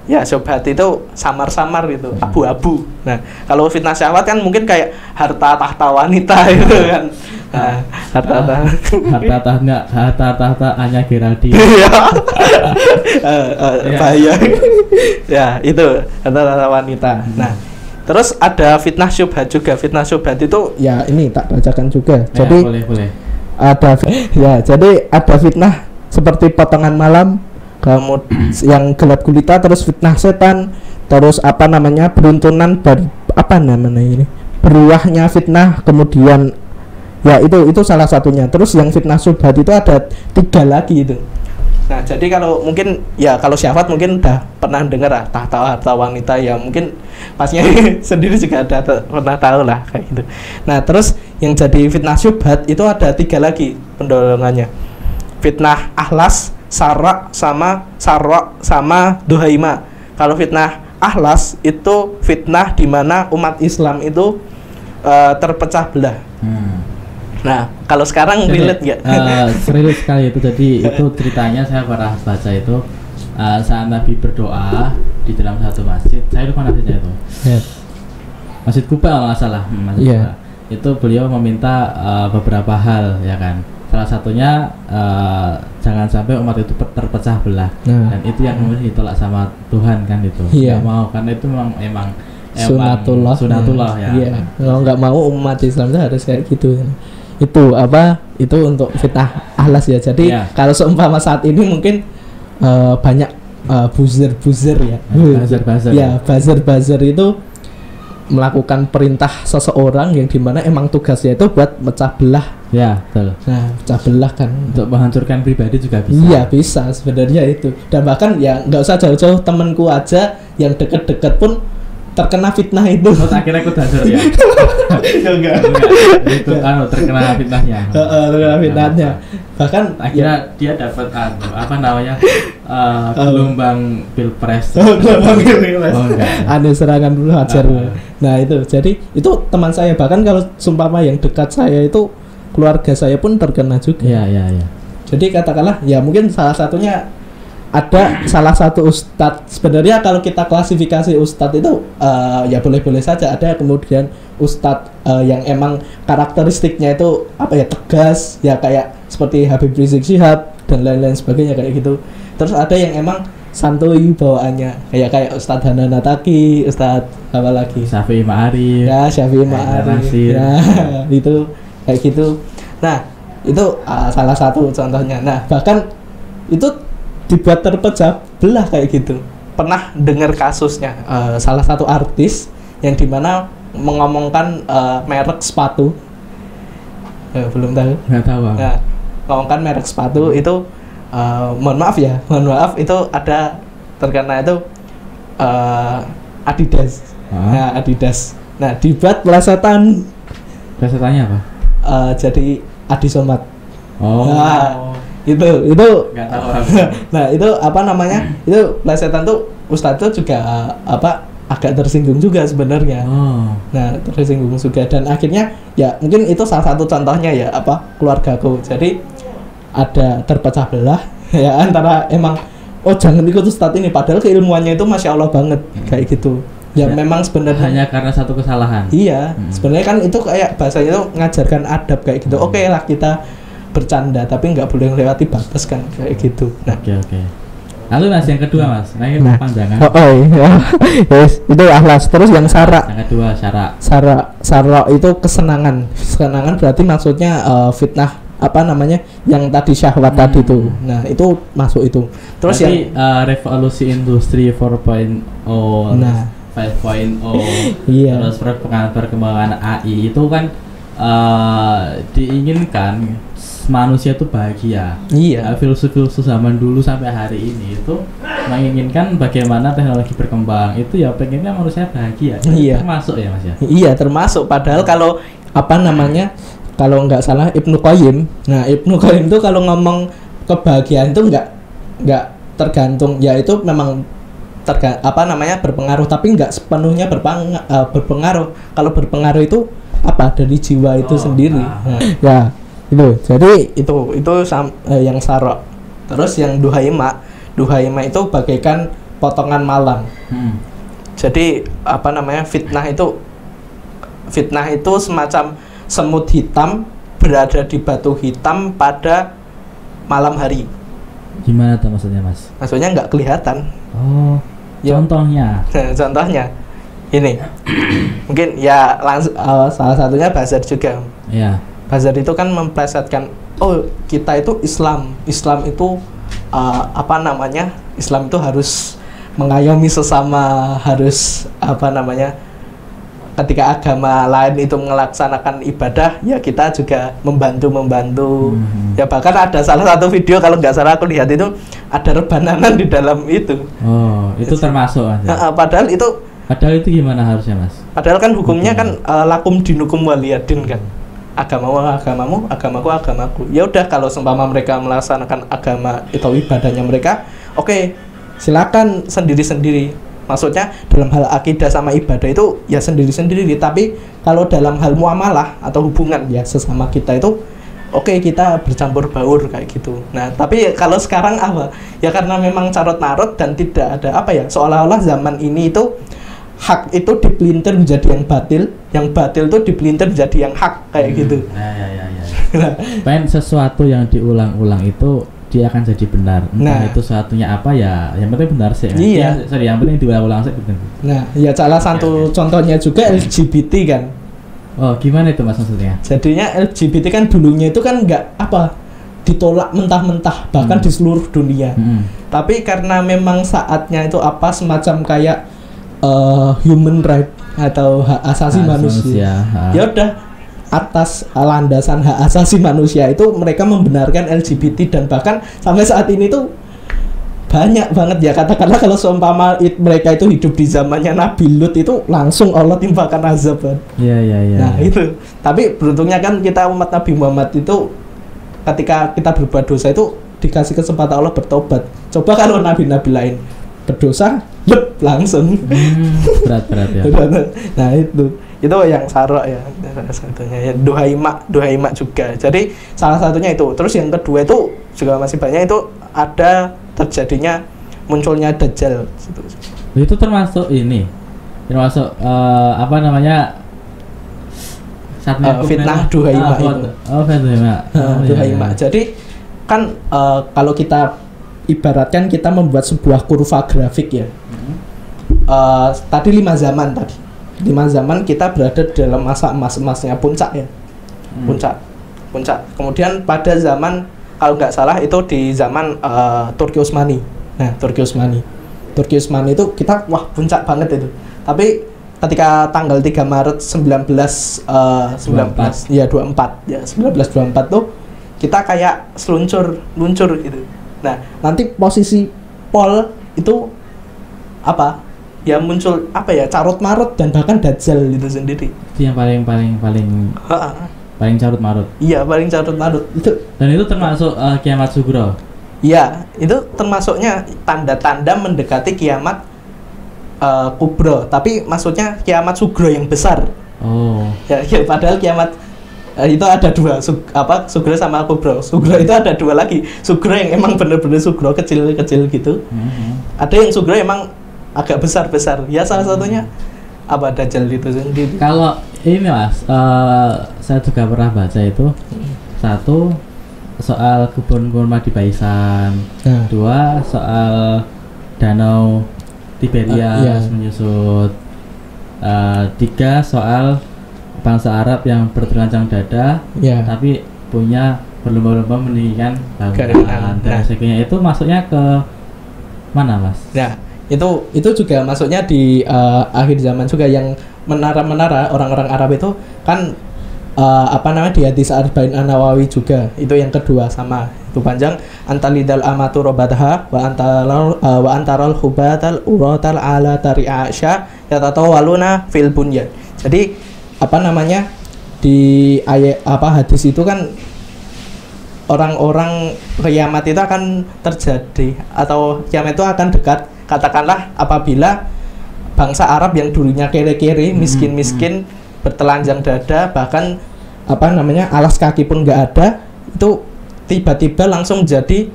ya, syubhat itu samar-samar gitu, abu-abu. Nah, kalau fitnah syahwat kan mungkin kayak harta tahta wanita itu kan. Nah, harta tahta Anya Geraldine. Bahaya. Ya, itu harta tahta wanita. Nah, terus ada fitnah syubhat juga. Fitnah syubhat itu ya ini tak bacakan juga. Jadi boleh. Ada ya, jadi ada fitnah seperti potongan malam, kemudian yang gelap gulita, terus fitnah setan, terus apa namanya beruntunan beruahnya fitnah, kemudian ya itu salah satunya. Terus yang fitnah syubhat itu ada 3 lagi itu. Nah, jadi kalau mungkin ya kalau syahwat mungkin udah pernah dengar lah, harta wanita ya, mungkin pasnya sendiri juga ada pernah tahu lah kayak gitu. Nah, terus yang jadi fitnah syubhat itu ada 3 lagi pendolongannya. Fitnah ahlas, sarak sama duhaima. Kalau fitnah ahlas itu fitnah di mana umat Islam itu terpecah belah. Nah, kalau sekarang relate nggak? Relate sekali itu. Jadi itu ceritanya saya pernah baca itu saat Nabi berdoa di dalam satu masjid. Saya lupa masjidnya itu. Masjid Kuba kalau nggak salah. Kuba. Itu beliau meminta beberapa hal ya kan. Salah satunya jangan sampai umat itu terpecah belah. Dan itu yang kemudian ditolak sama Tuhan kan itu. Nggak mau, karena itu memang sunatullah ya. Iya. Kalau nggak mau umat Islam itu harus kayak gitu. Itu untuk fitnah ahlas ya. Jadi kalau seumpama saat ini mungkin banyak buzzer ya. Buzzer itu melakukan perintah seseorang yang dimana emang tugasnya itu buat mecah belah. Ya, betul. Nah, pecah belah kan untuk menghancurkan pribadi juga bisa. Iya, bisa sebenarnya itu. Dan bahkan ya nggak usah jauh-jauh, temanku aja yang deket-deket pun terkena fitnah itu. Akhirnya ikut hancur ya. Enggak. Itu kan terkena fitnahnya. Terkena fitnahnya. Bahkan akhirnya dia dapat gelombang pilpres. Gelombang pilpres. Ada serangan dulu hajar. Nah, itu. Jadi itu teman saya, bahkan kalau sumpama yang dekat saya itu keluarga saya pun terkena juga. Iya. Jadi katakanlah ya mungkin salah satunya ada salah satu ustadz. Sebenarnya kalau kita klasifikasi ustadz itu ya boleh-boleh saja. Ada kemudian ustadz yang emang karakteristiknya itu tegas ya, kayak seperti Habib Rizik Syihab dan lain-lain sebagainya kayak gitu. Terus ada yang emang santuy bawaannya, kayak Ustadz Hanana Taki, Ustadz apa lagi? Syafi'i Ma'arif. Ya, Syafi'i Ma'arif. Ya, itu kayak gitu. Nah, itu salah satu contohnya. Nah, bahkan itu dibuat terpecah belah kayak gitu. Pernah dengar kasusnya salah satu artis yang dimana mengomongkan merek sepatu. Belum tahu? Nggak tahu. Nah, ngomongkan merek sepatu itu mohon maaf itu ada terkena itu Adidas. Nah, Adidas. Nah, dibuat plesetan. Plesetannya apa? Jadi Adi Somad. Nah, itu nggak tahu. Nah, itu apa namanya? Itu plesetan tuh Ustadz tuh juga agak tersinggung juga sebenarnya. Nah, tersinggung juga, dan akhirnya ya mungkin itu salah satu contohnya ya keluargaku. Jadi ada terpecah belah ya antara emang jangan ikut Ustadz ini, padahal keilmuannya itu masya Allah banget kayak gitu. Ya memang sebenarnya hanya karena satu kesalahan. Iya, sebenarnya kan itu kayak bahasanya itu ngajarkan adab kayak gitu. Oke lah kita bercanda, tapi nggak boleh melewati batas kan kayak gitu. Nah, oke. Lalu Mas yang kedua Mas, ini panjangan. Yes, itu ahlas. Terus yang sarak. Yang kedua Sarak itu kesenangan. Kesenangan berarti maksudnya fitnah yang tadi syahwat tadi tuh. Nah, itu masuk itu. Terus berarti, yang revolusi industri 4.0. Nah, 5.0. Iya. Terus perkembangan AI itu kan diinginkan manusia itu bahagia. Iya. Filsuf-filsuf zaman dulu sampai hari ini itu menginginkan bagaimana teknologi berkembang. Itu ya pengennya manusia bahagia. Iya. Termasuk ya Mas ya. Iya, termasuk. Padahal kalau kalau nggak salah Ibnu Qayyim. Nah, Ibnu Qayyim itu kalau ngomong kebahagiaan itu nggak tergantung. Ya itu memang berpengaruh, tapi nggak sepenuhnya berpengaruh. Kalau berpengaruh itu dari jiwa itu sendiri. Ya itu, jadi itu yang sarok. Terus yang duhaima itu bagaikan potongan malam. Jadi fitnah itu semacam semut hitam berada di batu hitam pada malam hari. Gimana tuh maksudnya, Mas? Maksudnya nggak kelihatan. Oh, contohnya? Contohnya ini mungkin ya salah satunya Bazar juga. Ya. Bazar itu kan memplesetkan, kita itu Islam itu Islam itu harus mengayomi sesama, harus ketika agama lain itu melaksanakan ibadah, ya kita juga membantu. Ya bahkan ada salah satu video, kalau nggak salah aku lihat itu ada rebananan di dalam itu. Oh, itu termasuk aja. Padahal itu gimana harusnya, Mas? Padahal kan hukumnya kan lakum dinukum waliyadin kan. Agamamu, agamaku. Ya udah, kalau seumpama mereka melaksanakan agama atau ibadahnya mereka, oke, silakan sendiri-sendiri. Maksudnya dalam hal akidah sama ibadah itu ya sendiri-sendiri. Tapi kalau dalam hal muamalah atau hubungan ya sesama kita itu oke, kita bercampur baur kayak gitu. Nah, tapi kalau sekarang ya karena memang carut-marut dan tidak ada seolah-olah zaman ini itu hak itu dipelintir menjadi yang batil itu dipelintir menjadi yang hak kayak gitu. Ya. Pengen sesuatu yang diulang-ulang itu dia akan jadi benar. Entah itu sesuatunya apa ya, yang penting benar sih. Iya. Yang penting diulang-ulang sih benar. Nah, ya salah satu contohnya juga LGBT kan. Oh, gimana itu, Mas, maksudnya? Jadinya LGBT kan dulunya itu kan nggak ditolak mentah-mentah bahkan di seluruh dunia. Tapi karena memang saatnya itu semacam kayak human right atau hak asasi manusia. Ya udah, atas landasan hak asasi manusia itu mereka membenarkan LGBT, dan bahkan sampai saat ini tuh banyak banget ya, katakanlah kalau seumpama mereka itu hidup di zamannya Nabi Lut itu langsung Allah timpakan azab kan. Iya. Nah itu, tapi beruntungnya kan kita umat Nabi Muhammad itu ketika kita berbuat dosa itu dikasih kesempatan Allah bertobat. Coba kalau nabi-nabi lain berdosa langsung berat ya. Nah itu yang sarok ya, salah satunya ya. Duhaima juga. Jadi salah satunya itu. Terus yang kedua itu juga masih banyak, itu ada terjadinya munculnya Dajjal. Itu termasuk fitnah duhaima itu. Duhaima. Jadi kan kalau kita ibaratkan kita membuat sebuah kurva grafik ya. Tadi 5 zaman kita berada dalam masa emasnya puncak ya. Puncak. Kemudian pada zaman, kalau nggak salah itu di zaman Turki Utsmani. Nah, Turki Utsmani itu kita puncak banget itu. Tapi ketika tanggal 3 Maret 1924 tuh kita kayak luncur gitu. Nah, nanti posisi Pol itu ya muncul carut-marut dan bahkan Dajjal itu sendiri. Itu yang paling carut-marut. Iya, paling carut-marut itu. Dan itu termasuk kiamat sugro. Iya, itu termasuknya tanda-tanda mendekati kiamat kubro, tapi maksudnya kiamat sugro yang besar. Oh. Ya padahal kiamat itu ada dua, sugro sama kubro. Sugro itu ada dua lagi. Sugro yang emang bener-bener sugro kecil-kecil gitu. Ada yang sugro emang agak besar-besar. Ya salah satunya Dajjal itu sendiri. Kalau ini Mas, saya juga pernah baca itu. Satu, soal kebun kurma di Baisan. Dua, soal danau Tiberias menyusut. Tiga, soal bangsa Arab yang bertelanjang dada, tapi punya berlomba-lomba meninggikan bangunan dan sebagainya. Itu masuknya ke mana, Mas? Nah, itu juga masuknya di akhir zaman juga, yang menara-menara orang-orang Arab itu kan di hadis Arba'in An-Nawawi juga. Itu yang kedua sama. Itu panjang, antalidal amatu robadha wa antaral hubatal uratal ala tari'asya yatatawaluna fil bunyan. Jadi di ayat hadis itu kan orang-orang kiamat itu akan terjadi, atau kiamat itu akan dekat katakanlah apabila bangsa Arab yang dulunya kere-kere, miskin-miskin, bertelanjang dada, bahkan alas kaki pun nggak ada, itu tiba-tiba langsung jadi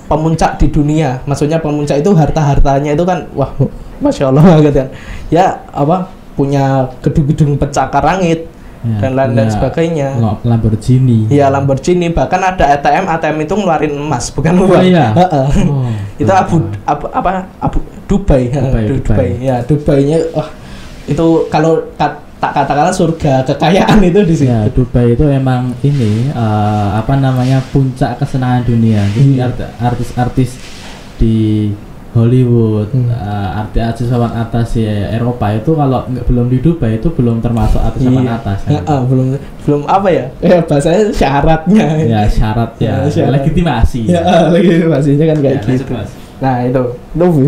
pemuncak di dunia. Maksudnya pemuncak itu harta-hartanya itu kan, wah, masya Allah banget kan. Ya punya gedung-gedung pencakar langit dan lain-lain sebagainya. Lamborghini. Iya, Lamborghini, bahkan ada ATM itu ngeluarin emas, bukan uang. Itu Dubai. Ya, Dubainya itu kalau tak katakanlah surga kekayaan itu di sini. Ya, Dubai itu emang ini puncak kesenangan dunia. Jadi artis-artis di Hollywood, artis papan atas Eropa itu kalau belum di Dubai itu belum termasuk artis papan atas. Kan? Belum bahasanya syaratnya. Ya, syarat. Legitimasi. Ya, legitimasinya kan kayak gitu. Nah, itu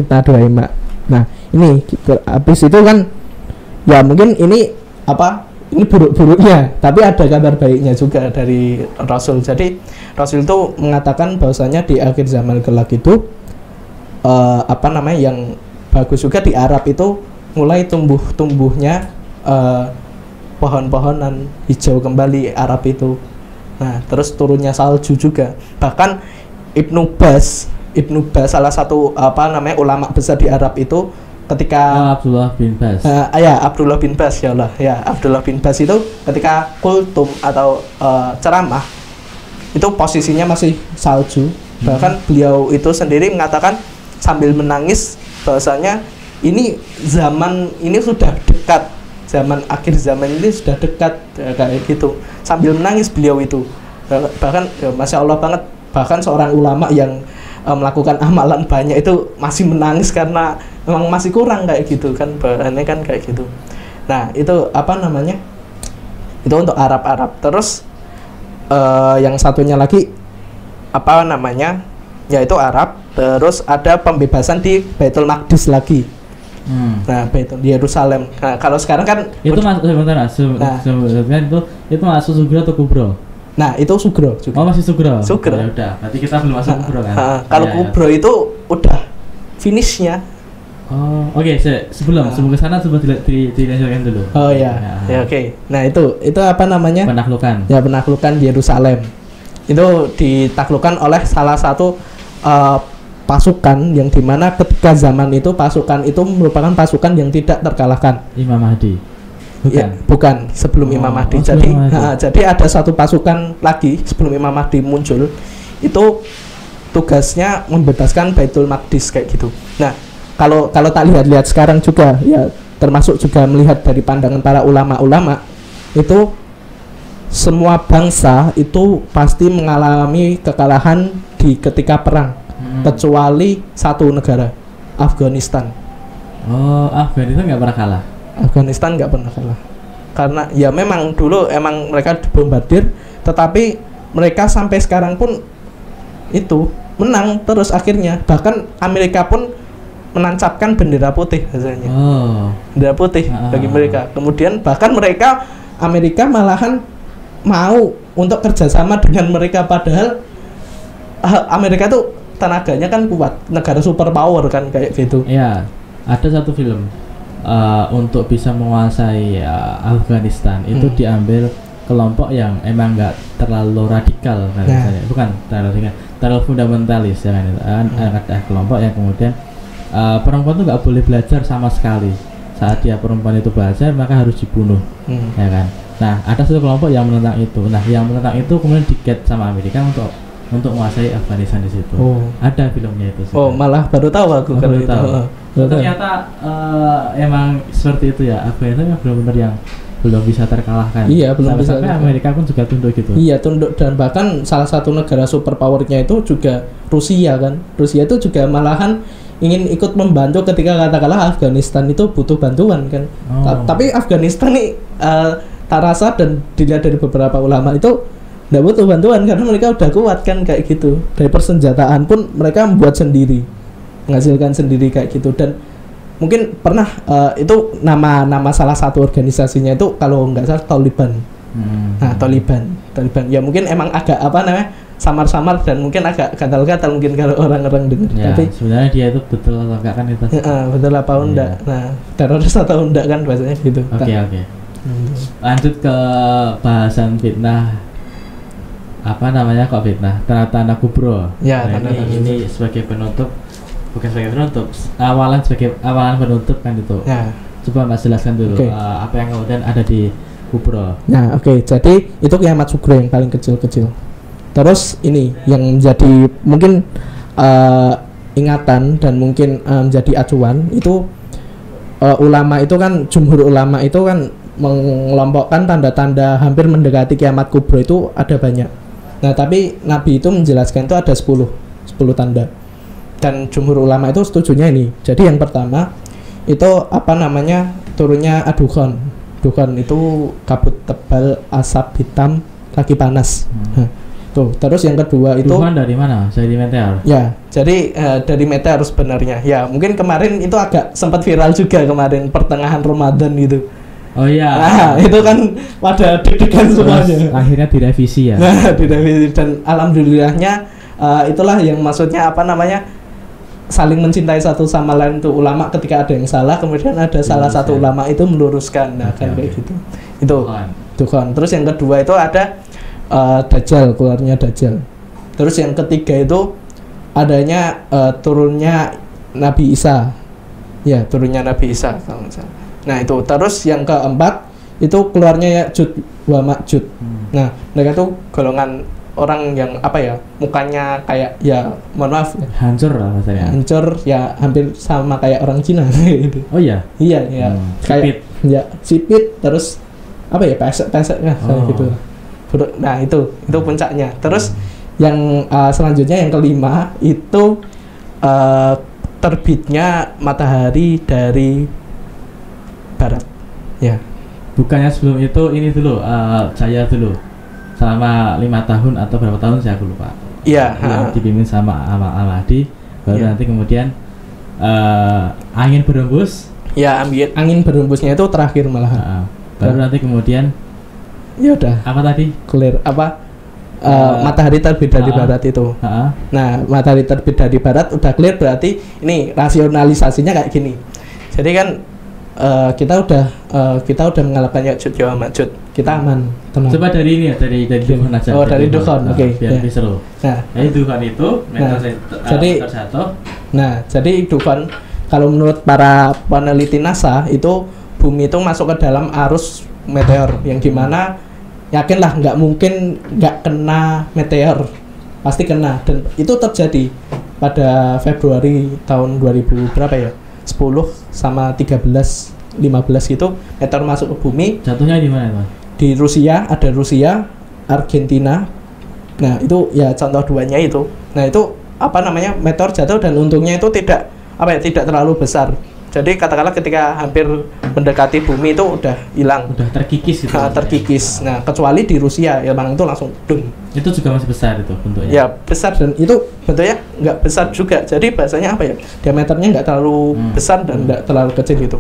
kita doain, Mbak. Nah, ini habis itu kan ya mungkin ini buruk-buruknya, tapi ada kabar baiknya juga dari Rasul. Jadi Rasul itu mengatakan bahwasanya di akhir zaman kelak itu yang bagus juga di Arab itu mulai tumbuhnya pohon-pohonan hijau kembali Arab itu. Nah, terus turunnya salju juga. Bahkan Ibnu Bas salah satu ulama besar di Arab itu ketika Abdullah bin Bas. Abdullah bin Bas ya Allah. Ya, Abdullah bin Bas itu ketika kultum atau ceramah itu posisinya masih salju. Bahkan beliau itu sendiri mengatakan sambil menangis bahwasanya ini zaman ini sudah dekat, zaman akhir zaman ini sudah dekat, kayak gitu. Sambil menangis beliau itu. Bahkan ya, Masya Allah banget, bahkan seorang ulama yang melakukan amalan banyak itu masih menangis karena memang masih kurang kayak gitu kan, bahannya kan kayak gitu. Nah, itu itu untuk Arab. Terus yang satunya lagi yaitu Arab. Terus ada pembebasan di Baitul Maqdis lagi. Nah, di Yerusalem. Nah, kalau sekarang kan itu itu masuk Sugro atau Kubro? Nah, itu Sugro juga. Oh, masih Sugro. Ya udah, berarti kita belum masuk Kubro kan? Kalau Kubro itu udah finishnya. Oh, oke. Sebelum ke sana coba dilanjutkan dulu. Oh ya. Ya, oke. Nah, itu penaklukan. Ya, penaklukan Yerusalem. Itu ditaklukkan oleh salah satu pasukan yang dimana ketika zaman itu pasukan itu merupakan pasukan yang tidak terkalahkan. Imam Mahdi. Bukan sebelum Imam Mahdi. Jadi ada satu pasukan lagi sebelum Imam Mahdi muncul, itu tugasnya membebaskan Baitul Maqdis kayak gitu. Nah, kalau tak lihat sekarang juga ya, termasuk juga melihat dari pandangan para ulama itu semua bangsa itu pasti mengalami kekalahan ketika perang, kecuali satu negara, Afghanistan. Oh, Afghanistan nggak pernah kalah. Afghanistan nggak pernah kalah karena ya memang dulu emang mereka dibombardir, tetapi mereka sampai sekarang pun itu menang terus akhirnya. Bahkan Amerika pun menancapkan bendera putih biasanya. Bendera putih bagi mereka. Kemudian bahkan Amerika malahan mau untuk kerjasama dengan mereka, padahal Amerika tuh tenaganya kan kuat, negara superpower kan kayak gitu. Iya, ada satu film untuk bisa menguasai Afghanistan itu diambil kelompok yang emang nggak terlalu radikal, bukan terlalu fundamentalis ya kan. Ada kelompok yang kemudian perempuan tuh nggak boleh belajar sama sekali. Saat dia perempuan itu belajar maka harus dibunuh, ya kan. Nah, ada satu kelompok yang menentang itu. Nah, yang menentang itu kemudian diget sama Amerika untuk menguasai Afghanistan di situ. Ada filmnya itu. Malah baru tahu aku kalau itu. Ternyata emang seperti itu ya. Afghanistan benar-benar yang belum bisa terkalahkan. Iya, belum bisa. Sampai Amerika pun juga tunduk gitu. Iya, tunduk, dan bahkan salah satu negara superpowernya itu juga Rusia kan. Rusia itu juga malahan ingin ikut membantu ketika katakanlah Afghanistan itu butuh bantuan kan. Tapi Afghanistan nih tak rasa dan dilihat dari beberapa ulama itu nggak butuh bantuan karena mereka udah kuat kan kayak gitu. Dari persenjataan pun mereka membuat sendiri, menghasilkan sendiri kayak gitu. Dan mungkin pernah itu nama salah satu organisasinya itu kalau nggak salah Taliban. Nah, Taliban ya mungkin emang agak samar-samar dan mungkin agak gatal-gatal mungkin kalau orang-orang dengar. Ya, tapi sebenarnya dia itu betul atau enggak kan itu. Betul apa enggak. Nah, teroris atau enggak kan bahasanya gitu. Oke. Lanjut ke bahasan fitnah. Apa namanya kok fitnah? Tanda-tanda kubro. Ya, nah, ini sebagai penutup, bukan sebagai penutup, awalan penutup kan itu. Ya. Coba Mas jelaskan dulu apa yang kemudian ada di kubro. Nah, jadi itu kiamat sugro yang paling kecil-kecil. Terus ini yang menjadi mungkin ingatan dan mungkin menjadi acuan itu ulama itu kan, jumhur ulama itu kan mengelompokkan tanda-tanda hampir mendekati kiamat kubro itu ada banyak. Nah, tapi Nabi itu menjelaskan itu ada 10 tanda. Dan jumhur ulama itu setujunya ini. Jadi yang pertama itu apa namanya? Turunnya adukhon. Dukhon itu kabut tebal, asap hitam, lagi panas. Tuh, terus yang kedua itu Dukhon dari mana? Dari meteor. Ya, jadi dari meteor sebenarnya. Ya, mungkin kemarin itu agak sempat viral juga kemarin pertengahan Ramadan gitu. Oh iya. Nah, itu kan pada deg-degan semuanya. Akhirnya direvisi ya. Nah, direvisi dan alhamdulillahnya itulah yang maksudnya apa namanya? Saling mencintai satu sama lain tuh ulama ketika ada yang salah kemudian ada salah satu ulama itu meluruskan. Nah, kan kayak gitu. Itu Dukhon. Terus yang kedua itu ada Dajjal, keluarnya Dajjal. Terus yang ketiga itu adanya turunnya Nabi Isa. Ya, turunnya Nabi Isa kalau misalnya. Nah, itu. Terus yang keempat itu keluarnya Ya'juj wa Ma'juj. Nah, mereka tuh golongan orang yang apa ya? Mukanya kayak ya mohon maaf ya, hancur lah maksudnya. Hancur ya hampir sama kayak orang Cina gitu. Oh iya. Iya, ya. Kayak ya sipit terus apa ya? Pesek-pesek kayak gitu. Nah, itu puncaknya. Terus yang selanjutnya yang kelima itu terbitnya matahari dari barat. Ya. Bukannya sebelum itu ini dulu saya dulu selama 5 tahun atau berapa tahun saya lupa. Iya. Dipimpin sama Al-Mahdi. Baru nanti kemudian angin berembus. Ya, angin berembusnya itu terakhir malahan. Baru nanti kemudian ya udah. Apa tadi? Clear apa? Matahari terbit dari barat itu. Nah, matahari terbit dari barat udah clear berarti ini rasionalisasinya kayak gini. Jadi kan kita udah mengalahkan Ya'juj wa Ma'juj. Kita aman, tenang. Coba dari ini ya, dari Dukhon aja. Oh, dari Dukhon. Oke. Biar lebih seru. Nah, Dukhon itu jadi jadi Dukhon kalau menurut para peneliti NASA itu bumi itu masuk ke dalam arus meteor yang dimana yakinlah nggak mungkin nggak kena meteor, pasti kena. Dan itu terjadi pada Februari tahun 2000 berapa ya, 10 sama 13 15 gitu meteor masuk ke bumi. Jatuhnya di mana, Mas? Di Rusia, ada Rusia, Argentina. Nah, itu ya contoh duanya itu. Nah, itu apa namanya? Meteor jatuh dan untungnya itu tidak terlalu besar. Jadi katakanlah ketika hampir mendekati bumi itu udah hilang, udah terkikis gitu. Terkikis. Nah, kecuali di Rusia ya bang itu langsung dung. Itu juga masih besar itu bentuknya. Ya, besar dan itu bentuknya nggak besar juga. Jadi bahasanya apa ya? Diameternya nggak terlalu besar dan nggak terlalu kecil gitu.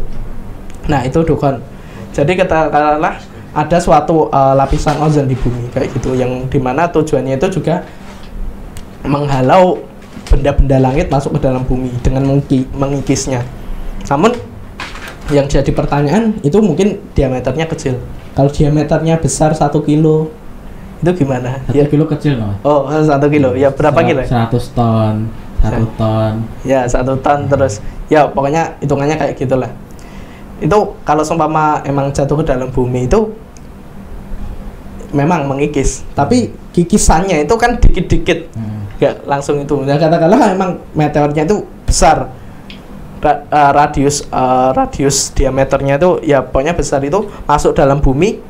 Nah, itu Dukhon. Jadi katakanlah ada suatu lapisan ozon di bumi kayak gitu yang dimana tujuannya itu juga menghalau benda-benda langit masuk ke dalam bumi dengan mengikisnya. Namun yang jadi pertanyaan itu mungkin diameternya kecil. Kalau diameternya besar 1 kilo itu gimana? 1 kilo kecil, Mas. Oh, 1 kilo. Ya berapa kilo? 100 ton, 1 ton. Ya, 1 ton terus. Ya pokoknya hitungannya kayak gitulah. Itu kalau seumpama emang jatuh ke dalam bumi itu memang mengikis, tapi kikisannya itu kan dikit-dikit, nggak langsung itu. Nah, katakanlah emang meteornya itu besar, radius diameternya itu ya pokoknya besar, itu masuk dalam bumi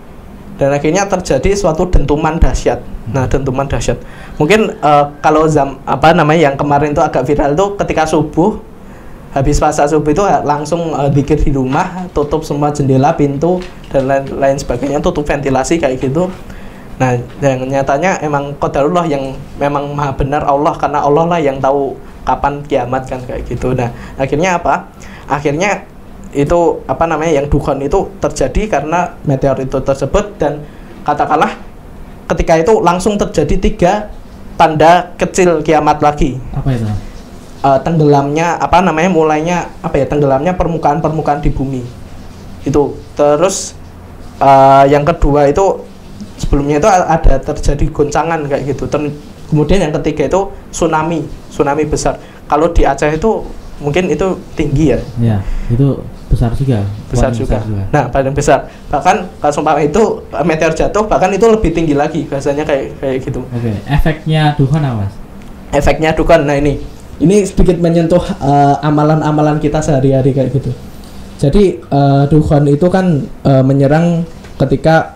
dan akhirnya terjadi suatu dentuman dahsyat. Nah, dentuman dahsyat mungkin kalau yang kemarin itu agak viral itu ketika subuh, habis puasa subuh itu langsung zikir di rumah, tutup semua jendela, pintu dan lain sebagainya, tutup ventilasi kayak gitu. Nah, yang nyatanya emang qadarullah yang memang maha benar Allah, karena Allah lah yang tahu kapan kiamat kan kayak gitu. Nah, akhirnya apa? Akhirnya itu yang Dukhon itu terjadi karena meteor itu tersebut, dan katakanlah ketika itu langsung terjadi tanda kecil kiamat lagi. Apa itu? Tenggelamnya mulainya tenggelamnya permukaan di bumi itu. Terus yang kedua itu sebelumnya itu ada terjadi goncangan kayak gitu. Kemudian yang ketiga itu tsunami besar. Kalau di Aceh itu mungkin itu tinggi ya. Ya, itu besar juga. Besar juga. Nah, paling besar. Bahkan kalau sumpah itu meteor jatuh, bahkan itu lebih tinggi lagi biasanya kayak gitu. Oke. Efeknya dukhon apa, Mas? Efeknya dukhon. Nah, ini sedikit menyentuh amalan-amalan kita sehari-hari kayak gitu. Jadi dukhon itu kan menyerang ketika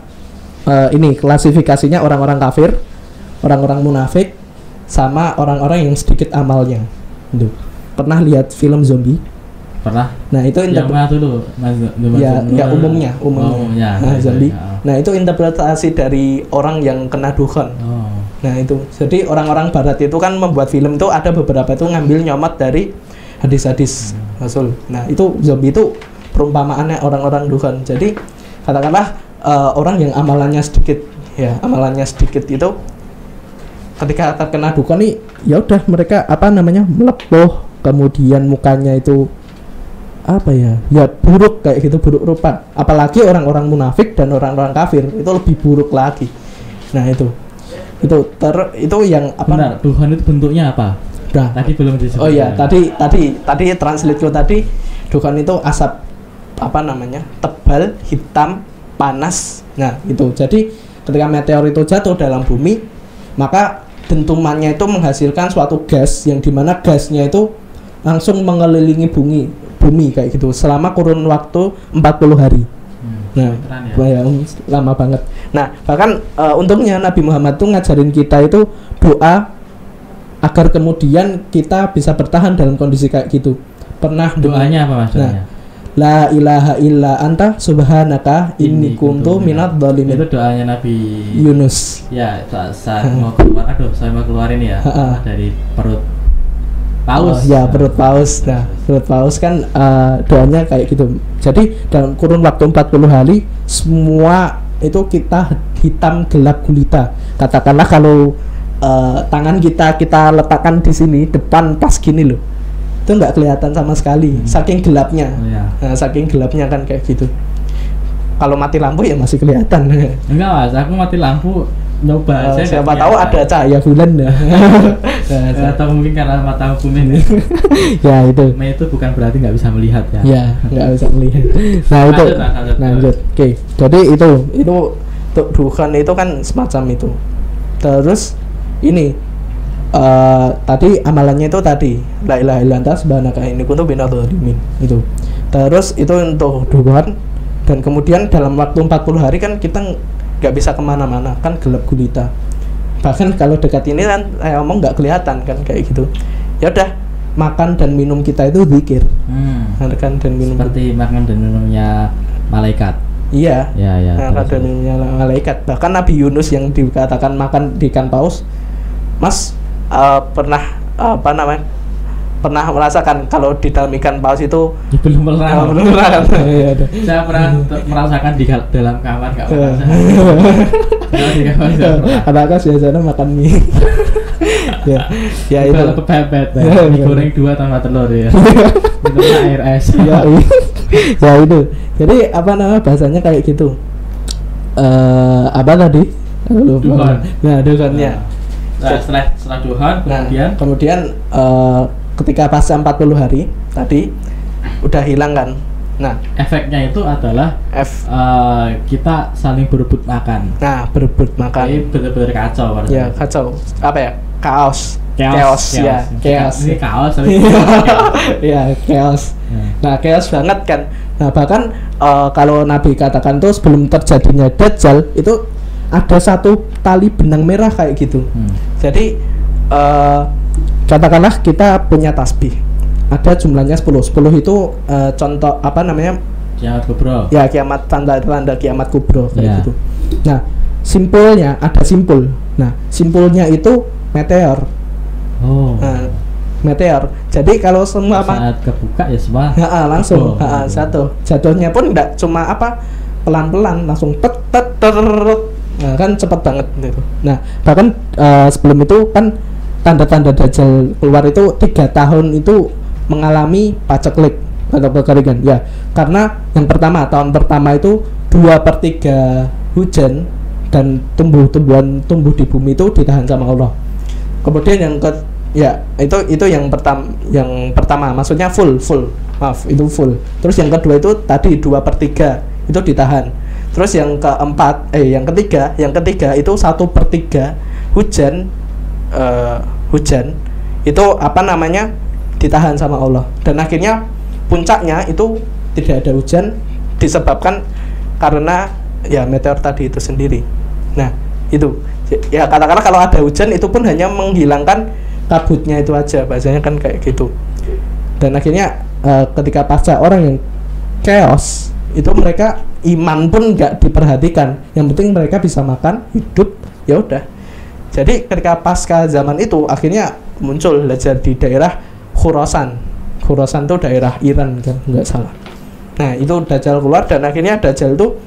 ini klasifikasinya orang-orang kafir, orang-orang munafik, sama orang-orang yang sedikit amalnya. Itu. Pernah lihat film zombie? Pernah. Nah, itu yang mana dulu? Ya, umumnya. Zombie. Ya. Nah, itu interpretasi dari orang yang kena dukhon. Nah, itu. Jadi orang-orang barat itu kan membuat film itu ada beberapa itu ngambil nyomot dari hadis-hadis Rasul. Nah, itu zombie itu perumpamaannya orang-orang dukhon. Jadi katakanlah orang yang amalannya sedikit itu ketika terkena dukhon nih, ya udah mereka melepuh, kemudian mukanya itu ya buruk kayak gitu, buruk rupa. Apalagi orang-orang munafik dan orang-orang kafir itu lebih buruk lagi. Nah, itu yang apa? Benar, dukhon itu bentuknya apa? Nah, tadi belum disebut. Oh iya, tadi translate tadi dukhon itu asap tebal, hitam, panas. Nah, itu. Jadi ketika meteor itu jatuh dalam bumi, maka dentumannya itu menghasilkan suatu gas yang dimana gasnya itu langsung mengelilingi bumi kayak gitu selama kurun waktu 40 hari. Nah, ya, lama banget. Nah, bahkan untungnya Nabi Muhammad tuh ngajarin kita itu doa agar kemudian kita bisa bertahan dalam kondisi kayak gitu. Pernah doanya apa maksudnya? Nah, la ilaha illa anta subhanaka inni kuntu minadz dzalimin. Itu doanya Nabi Yunus. Ya, saat mau keluar, saya mau keluar ini ya dari perut paus. Perut paus. Nah, perut paus kan doanya kayak gitu. Jadi dalam kurun waktu 40 hari semua itu kita hitam gelap gulita. Katakanlah kalau tangan kita letakkan di sini depan pas gini loh, itu nggak kelihatan sama sekali, saking gelapnya. Nah, saking gelapnya kan kayak gitu. Kalau mati lampu ya masih kelihatan. Enggak, Mas, aku mati lampu nyoba aja. Siapa tahu ada cahaya bulan dah. Atau mungkin karena mata kuning. Ya itu. Itu bukan berarti nggak bisa melihat ya. Ya, nggak bisa melihat. Nah itu. Lanjut. Oke. Jadi itu dukhon itu kan semacam itu. Terus ini tadi amalannya itu tadi la ilaha illa anta subhanaka inni kuntu minadz dzalimin itu. Terus itu untuk dukhon, dan kemudian dalam waktu 40 hari kan kita nggak bisa kemana-mana, kan gelap gulita. Bahkan kalau dekat ini kan saya ngomong nggak kelihatan kan kayak gitu. Ya udah, makan dan minum kita itu zikir. Makan dan minum seperti makan dan minumnya malaikat. Iya. Ya. Makan dan minumnya malaikat. Bahkan Nabi Yunus yang dikatakan makan di ikan paus, Mas pernah pernah merasakan kalau di dalam ikan paus itu belum pernah. Saya pernah merasakan di dalam kamar nggak pernah. Anak biasanya makan mie. ya itu kepepet mie goreng 2 tambah telur ya. Itu air es. Ya itu. Jadi bahasanya kayak gitu. Apa tadi? Dukhon. Nah, dukhonnya. Setelah dukhon kemudian ketika pasca 40 hari tadi udah hilang kan. Nah, efeknya itu adalah kita saling berebut makan. Nah, berebut makan. Ini benar-benar kacau. Ya, kacau. Apa ya? Chaos. Ya, chaos. Ini chaos. Ya, chaos. Nah, chaos banget kan. Nah, bahkan kalau Nabi katakan tuh sebelum terjadinya Dajjal itu ada satu tali benang merah kayak gitu. Jadi katakanlah kita punya tasbih, ada jumlahnya 10 itu contoh kiamat kubro. Ya, tanda kiamat kubro kayak gitu. Nah, simpulnya ada simpul. Nah, simpulnya itu meteor. Nah, meteor. Jadi kalau semua saat kebuka ya semua langsung satu. Jatuhnya pun enggak cuma pelan-pelan, langsung tet. Nah, kan cepat banget gitu. Nah bahkan sebelum itu kan tanda-tanda Dajjal keluar itu 3 tahun itu mengalami paceklik atau kekeringan ya, karena yang pertama tahun pertama itu 2/3 hujan dan tumbuh-tumbuhan tumbuh di bumi itu ditahan sama Allah. Kemudian itu yang pertama maksudnya full maaf itu full. Terus yang kedua itu tadi 2/3 itu ditahan. Terus yang ketiga itu 1/3 hujan itu ditahan sama Allah, dan akhirnya puncaknya itu tidak ada hujan disebabkan karena ya meteor tadi itu sendiri. Nah itu ya katakanlah kalau ada hujan itu pun hanya menghilangkan kabutnya itu aja, bahasanya kan kayak gitu. Dan akhirnya ketika pasca orang yang chaos itu mereka iman pun nggak diperhatikan, yang penting mereka bisa makan hidup ya udah. Jadi ketika pasca zaman itu akhirnya muncul Dajjal di daerah Khurasan itu daerah Iran kan nggak salah. Nah itu Dajjal keluar, dan akhirnya Dajjal itu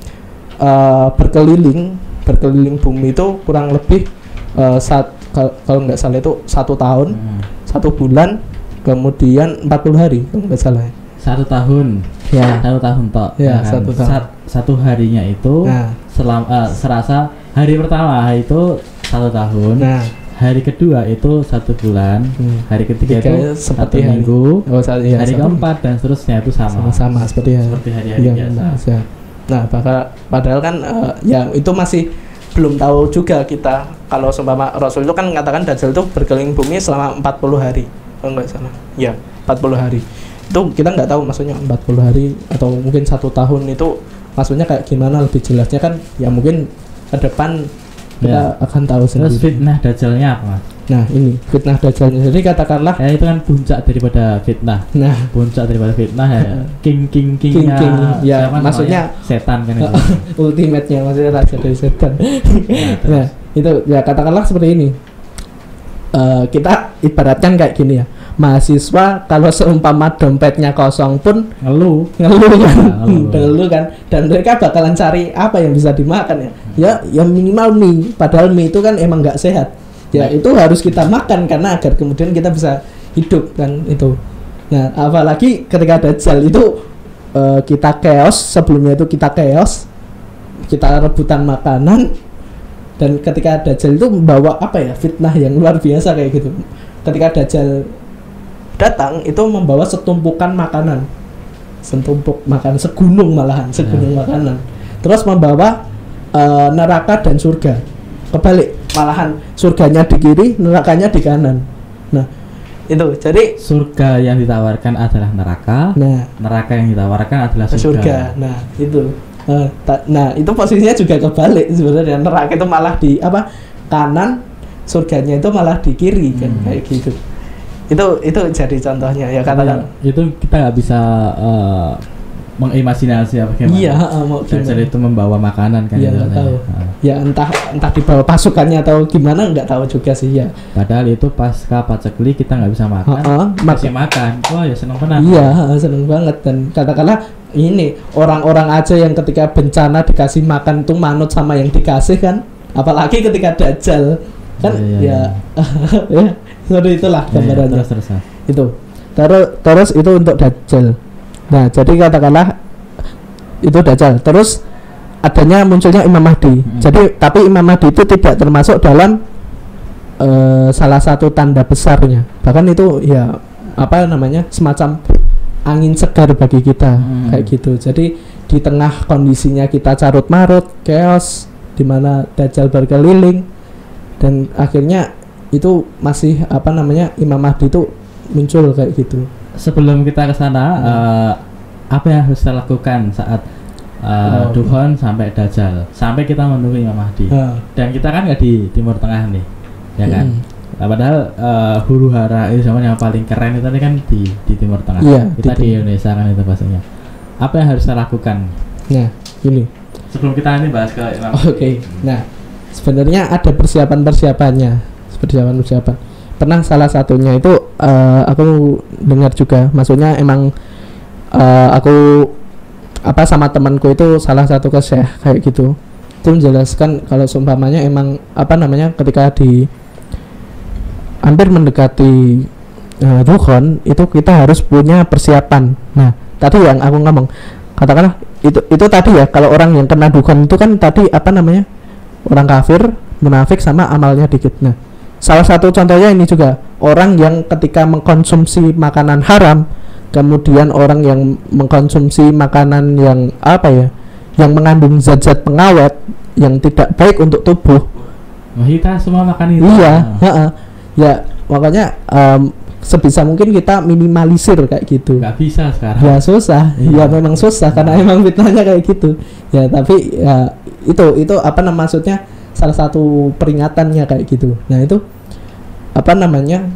berkeliling bumi itu kurang lebih kalau nggak salah itu 1 tahun 1 bulan kemudian 40 hari kalau nggak salah. 1 tahun ya, 1 tahun tok ya, kan? 1 tahun. Satu harinya itu serasa hari pertama itu 1 tahun, hari kedua itu 1 bulan, hari ketiga itu 1 minggu, hari keempat dan seterusnya itu sama seperti hari-hari biasa. Nah padahal kan ya itu masih belum tahu juga kita, kalau seumpama Rasul itu kan mengatakan Dajjal itu berkeliling bumi selama 40 hari kalau nggak salah ya, 40 hari itu kita nggak tahu maksudnya 40 hari atau mungkin 1 tahun itu maksudnya kayak gimana lebih jelasnya kan ya mungkin ke depan kita akan tahu sendiri. Terus fitnah Dajjalnya apa? Nah ini fitnah Dajjalnya, jadi katakanlah ya itu kan puncak daripada fitnah. Nah puncak daripada fitnah ya kingnya ya maksudnya setan kan itu. Ultimate-nya maksudnya raja dari setan. Nah itu ya katakanlah seperti ini, kita ibaratkan kayak gini ya, mahasiswa kalau seumpama dompetnya kosong pun ngeluh kan, dan mereka bakalan cari apa yang bisa dimakan ya minimal mie, padahal mie itu kan emang nggak sehat ya, itu harus kita makan karena agar kemudian kita bisa hidup kan itu. Nah apalagi ketika Dajjal itu kita chaos, sebelumnya itu kita chaos, kita rebutan makanan, dan ketika Dajjal itu membawa fitnah yang luar biasa kayak gitu. Ketika Dajjal datang itu membawa setumpukan makanan, segunung makanan, terus membawa neraka dan surga, kebalik malahan, surganya di kiri, nerakanya di kanan. Nah itu jadi surga yang ditawarkan adalah neraka, neraka yang ditawarkan adalah surga. Nah itu itu posisinya juga kebalik sebenarnya, neraka itu malah di kanan, surganya itu malah di kiri kan, kayak gitu. Itu jadi contohnya ya, katakan itu kita nggak bisa mengimajinasi apa gimana. Iya, Dajjal itu membawa makanan kan. Iya, nggak tahu. Ya entah dibawa pasukannya atau gimana, nggak tahu juga sih ya. Padahal itu pasca paceklik kita nggak bisa makan. Masih makan. Wah ya seneng banget. Iya, seneng banget. Dan katakanlah ini orang-orang aja yang ketika bencana dikasih makan tuh manut sama yang dikasih kan. Apalagi ketika Dajjal kan ya. Seperti itulah gambarannya. Terus. Itu. Terus itu untuk Dajjal. Nah, jadi katakanlah itu Dajjal. Terus adanya munculnya Imam Mahdi. Jadi tapi Imam Mahdi itu tidak termasuk dalam salah satu tanda besarnya. Bahkan itu ya semacam angin segar bagi kita kayak gitu. Jadi di tengah kondisinya kita carut marut, chaos, di mana Dajjal berkeliling, dan akhirnya itu masih Imam Mahdi itu muncul kayak gitu. Sebelum kita ke sana, apa yang harus kita lakukan saat Duhon sampai Dajjal, sampai kita menemui Imam Mahdi? Dan kita kan nggak di Timur Tengah nih, ya kan? Padahal huru hara itu zaman yang paling keren itu kan di Timur Tengah. Kita di Indonesia kan itu bahasanya. Apa yang harus kita lakukan? Nah, ini. Sebelum kita ini bahas ke Imam Mahdi. Oke. Nah, sebenarnya ada persiapan. Pernah salah satunya itu aku dengar juga, maksudnya emang aku sama temanku itu salah satu ke Syekh kayak gitu. itu menjelaskan kalau seumpamanya emang apa namanya ketika di hampir mendekati Ruhon itu kita harus punya persiapan. Nah tadi yang aku ngomong katakanlah itu tadi ya, kalau orang yang kena Ruhon itu kan tadi apa namanya orang kafir, munafik sama amalnya dikit. Nah salah satu contohnya ini juga orang yang ketika mengkonsumsi makanan haram, kemudian orang yang mengkonsumsi makanan yang apa ya, yang mengandung zat-zat pengawet yang tidak baik untuk tubuh. Wah, kita semua makan itu. Iya, ya makanya sebisa mungkin kita minimalisir kayak gitu. Nggak bisa sekarang. Ya susah, ya memang susah karena emang fitnahnya kayak gitu. Ya tapi ya itu apa namanya maksudnya salah satu peringatannya kayak gitu. Nah itu apa namanya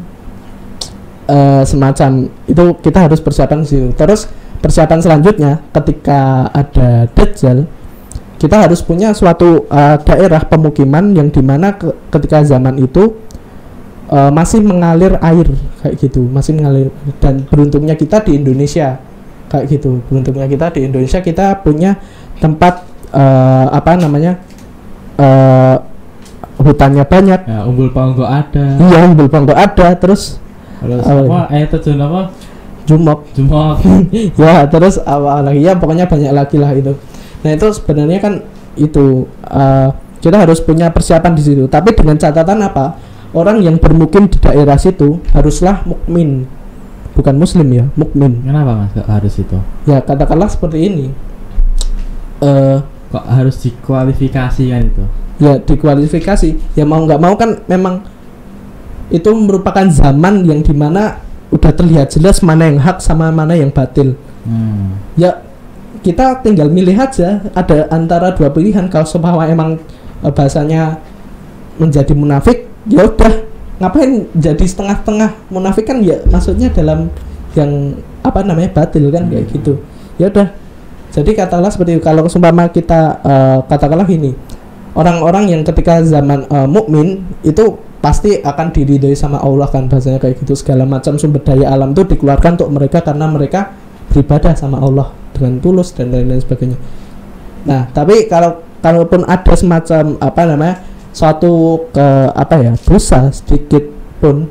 semacam itu kita harus persiapan di situ. Terus persiapan selanjutnya ketika ada Dajjal, kita harus punya suatu daerah pemukiman yang dimana ketika zaman itu masih mengalir air kayak gitu, masih mengalir. Dan beruntungnya kita di Indonesia kayak gitu, beruntungnya kita di Indonesia kita punya tempat apa namanya hutannya banyak ya, umbul ponggo ada. Iya, umbul ponggo ada. Terus apa terjun apa jumok ya, terus apa lagi ya, pokoknya banyak lagi lah itu. Nah itu sebenarnya kan itu kita harus punya persiapan di situ, tapi dengan catatan apa, orang yang bermukim di daerah situ haruslah mukmin, bukan muslim ya, mukmin. Kenapa mas harus itu? Ya katakanlah seperti ini, kok harus dikualifikasi kan itu? Ya dikualifikasi, ya mau nggak mau kan memang itu merupakan zaman yang dimana udah terlihat jelas mana yang hak sama mana yang batil. Ya kita tinggal milih aja, ada antara dua pilihan. Kalau seumpama emang bahasanya menjadi munafik, ya udah ngapain jadi setengah-setengah munafik kan, ya maksudnya dalam yang apa namanya batil kan kayak gitu. Ya udah, jadi katakanlah seperti itu. Kalau seumpama kita katakanlah ini orang-orang yang ketika zaman mukmin itu pasti akan diridhoi sama Allah kan, bahasanya kayak gitu. Segala macam sumber daya alam itu dikeluarkan untuk mereka karena mereka beribadah sama Allah dengan tulus dan lain-lain sebagainya. Nah tapi kalaupun ada semacam apa namanya suatu dosa sedikit pun,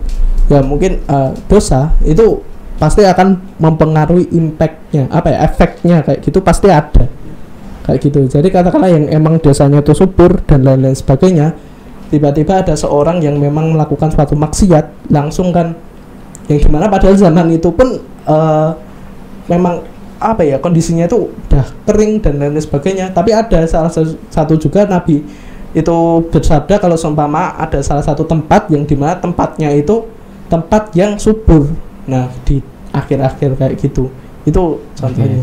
ya mungkin dosa itu pasti akan mempengaruhi impactnya, efeknya kayak gitu pasti ada kayak gitu. Jadi katakanlah yang emang dosanya itu subur dan lain-lain sebagainya, tiba-tiba ada seorang yang memang melakukan suatu maksiat langsung kan, yang dimana padahal zaman itu pun memang kondisinya itu udah kering dan lain sebagainya. Tapi ada salah satu juga Nabi itu bersabda kalau seumpama ada salah satu tempat yang dimana tempatnya itu tempat yang subur, nah di akhir-akhir kayak gitu, itu contohnya.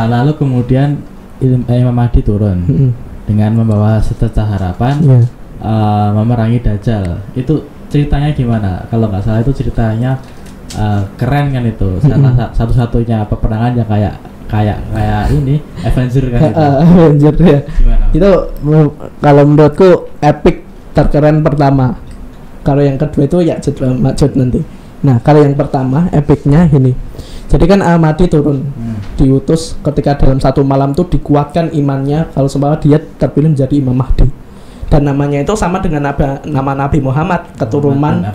Lalu kemudian Imam Mahdi turun dengan membawa secercah harapan, memerangi Dajjal. Itu ceritanya gimana? Kalau nggak salah itu ceritanya keren kan itu, satu-satunya peperangan yang kayak ini Avenger kan itu. Avenger ya. Gimana? Itu kalau menurutku epic terkeren pertama. Kalau yang kedua itu ya Ma'jud nanti. Nah kalau yang pertama epicnya ini. Jadi kan Ahmadi turun, diutus ketika dalam satu malam tuh dikuatkan imannya kalau seumpama dia terpilih menjadi Imam Mahdi. Dan namanya itu sama dengan nama Nabi Muhammad, keturunan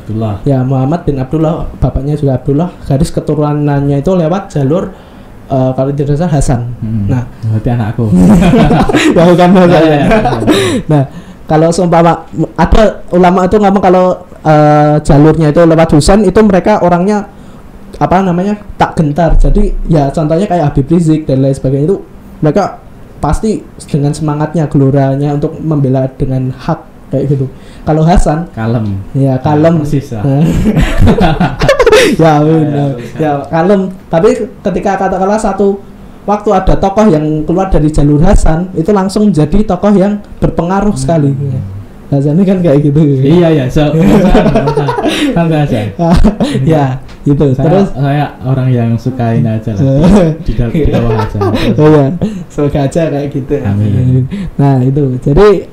ya Muhammad bin Abdullah, bapaknya juga Abdullah, garis keturunannya itu lewat jalur kalau tidak salah Hasan. Nah, berarti anakku. Ya bukan Nah, kalau seumpama ada ulama itu ngomong kalau jalurnya itu lewat Husain, itu mereka orangnya tak gentar. Jadi ya contohnya kayak Habib Rizik dan lain sebagainya, itu mereka pasti dengan semangatnya, geloranya untuk membela dengan hak kayak gitu. Kalau Hasan kalem. Ya kalem. Persis lah. Ya kalem. Tapi ketika katakanlah satu waktu ada tokoh yang keluar dari jalur Hasan, itu langsung jadi tokoh yang berpengaruh sekali. Hasan ini kan kayak gitu. Iya sampai Hasan. Ya gitu. Terus saya orang yang sukain aja lah di bawah Hasan. Iya, semoga aja kayak gitu. Amin. Nah itu jadi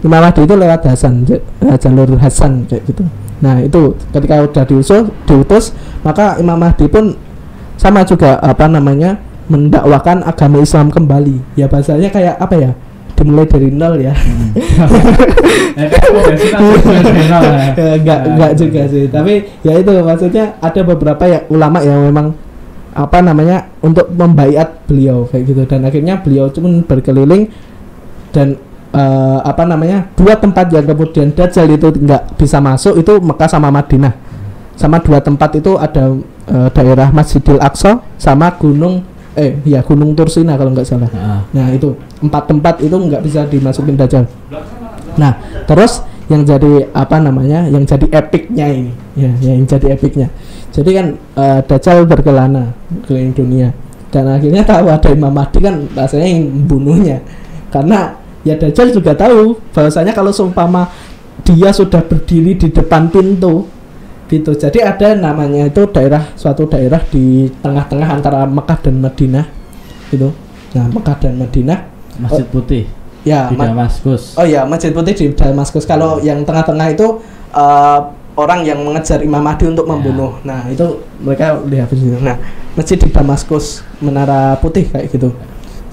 Imam Mahdi itu lewat Hasan, jalur Hasan kayak gitu. Nah itu ketika udah diutus, maka Imam Mahdi pun sama juga mendakwakan agama Islam kembali. Ya bahasanya kayak dimulai dari nol ya. Enggak juga sih, tapi ya itu maksudnya ada beberapa ya ulama yang memang apa namanya untuk membaiat beliau kayak gitu, dan akhirnya beliau cuma berkeliling dan apa namanya dua tempat yang kemudian Dajjal itu nggak bisa masuk itu Mekah sama Madinah, sama dua tempat itu ada daerah Masjidil Aqsa sama Gunung Tursina kalau nggak salah. Nah itu 4 tempat itu nggak bisa dimasukin Dajjal. Nah terus yang jadi apa namanya yang jadi epicnya ini ya yang jadi epicnya, jadi kan Dajjal berkelana keliling dunia dan akhirnya tahu ada Imam Mahdi kan rasanya yang membunuhnya, karena ya Dajjal juga tahu bahwasanya kalau seumpama dia sudah berdiri di depan pintu gitu, jadi ada namanya itu suatu daerah di tengah-tengah antara Mekah dan Madinah gitu. Nah Mekah dan Madinah Masjid Putih ya di Damaskus. Oh ya Masjid Putih di Damaskus. Kalau yang tengah-tengah itu orang yang mengejar Imam Mahdi untuk membunuh. Nah itu mereka lihat di situ. Nah masjid di Damaskus, Menara Putih kayak gitu.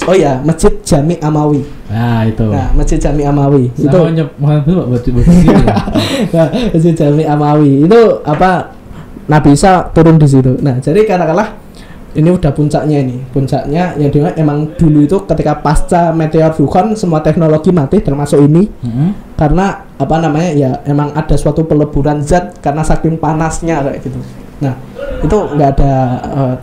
Oh ya, Masjid Jami Amawi. Nah, itu. Nah, Masjid Jami Amawi. Itu Masjid Jami Amawi. Itu apa? Nabi Isa turun di situ. Nah, jadi katakanlah ini udah puncaknya ini. Puncaknya yang dimana emang dulu itu ketika pasca meteor Dukhan semua teknologi mati termasuk ini. Karena apa namanya? Ya emang ada suatu peleburan zat karena saking panasnya kayak gitu. Nah, itu nggak ada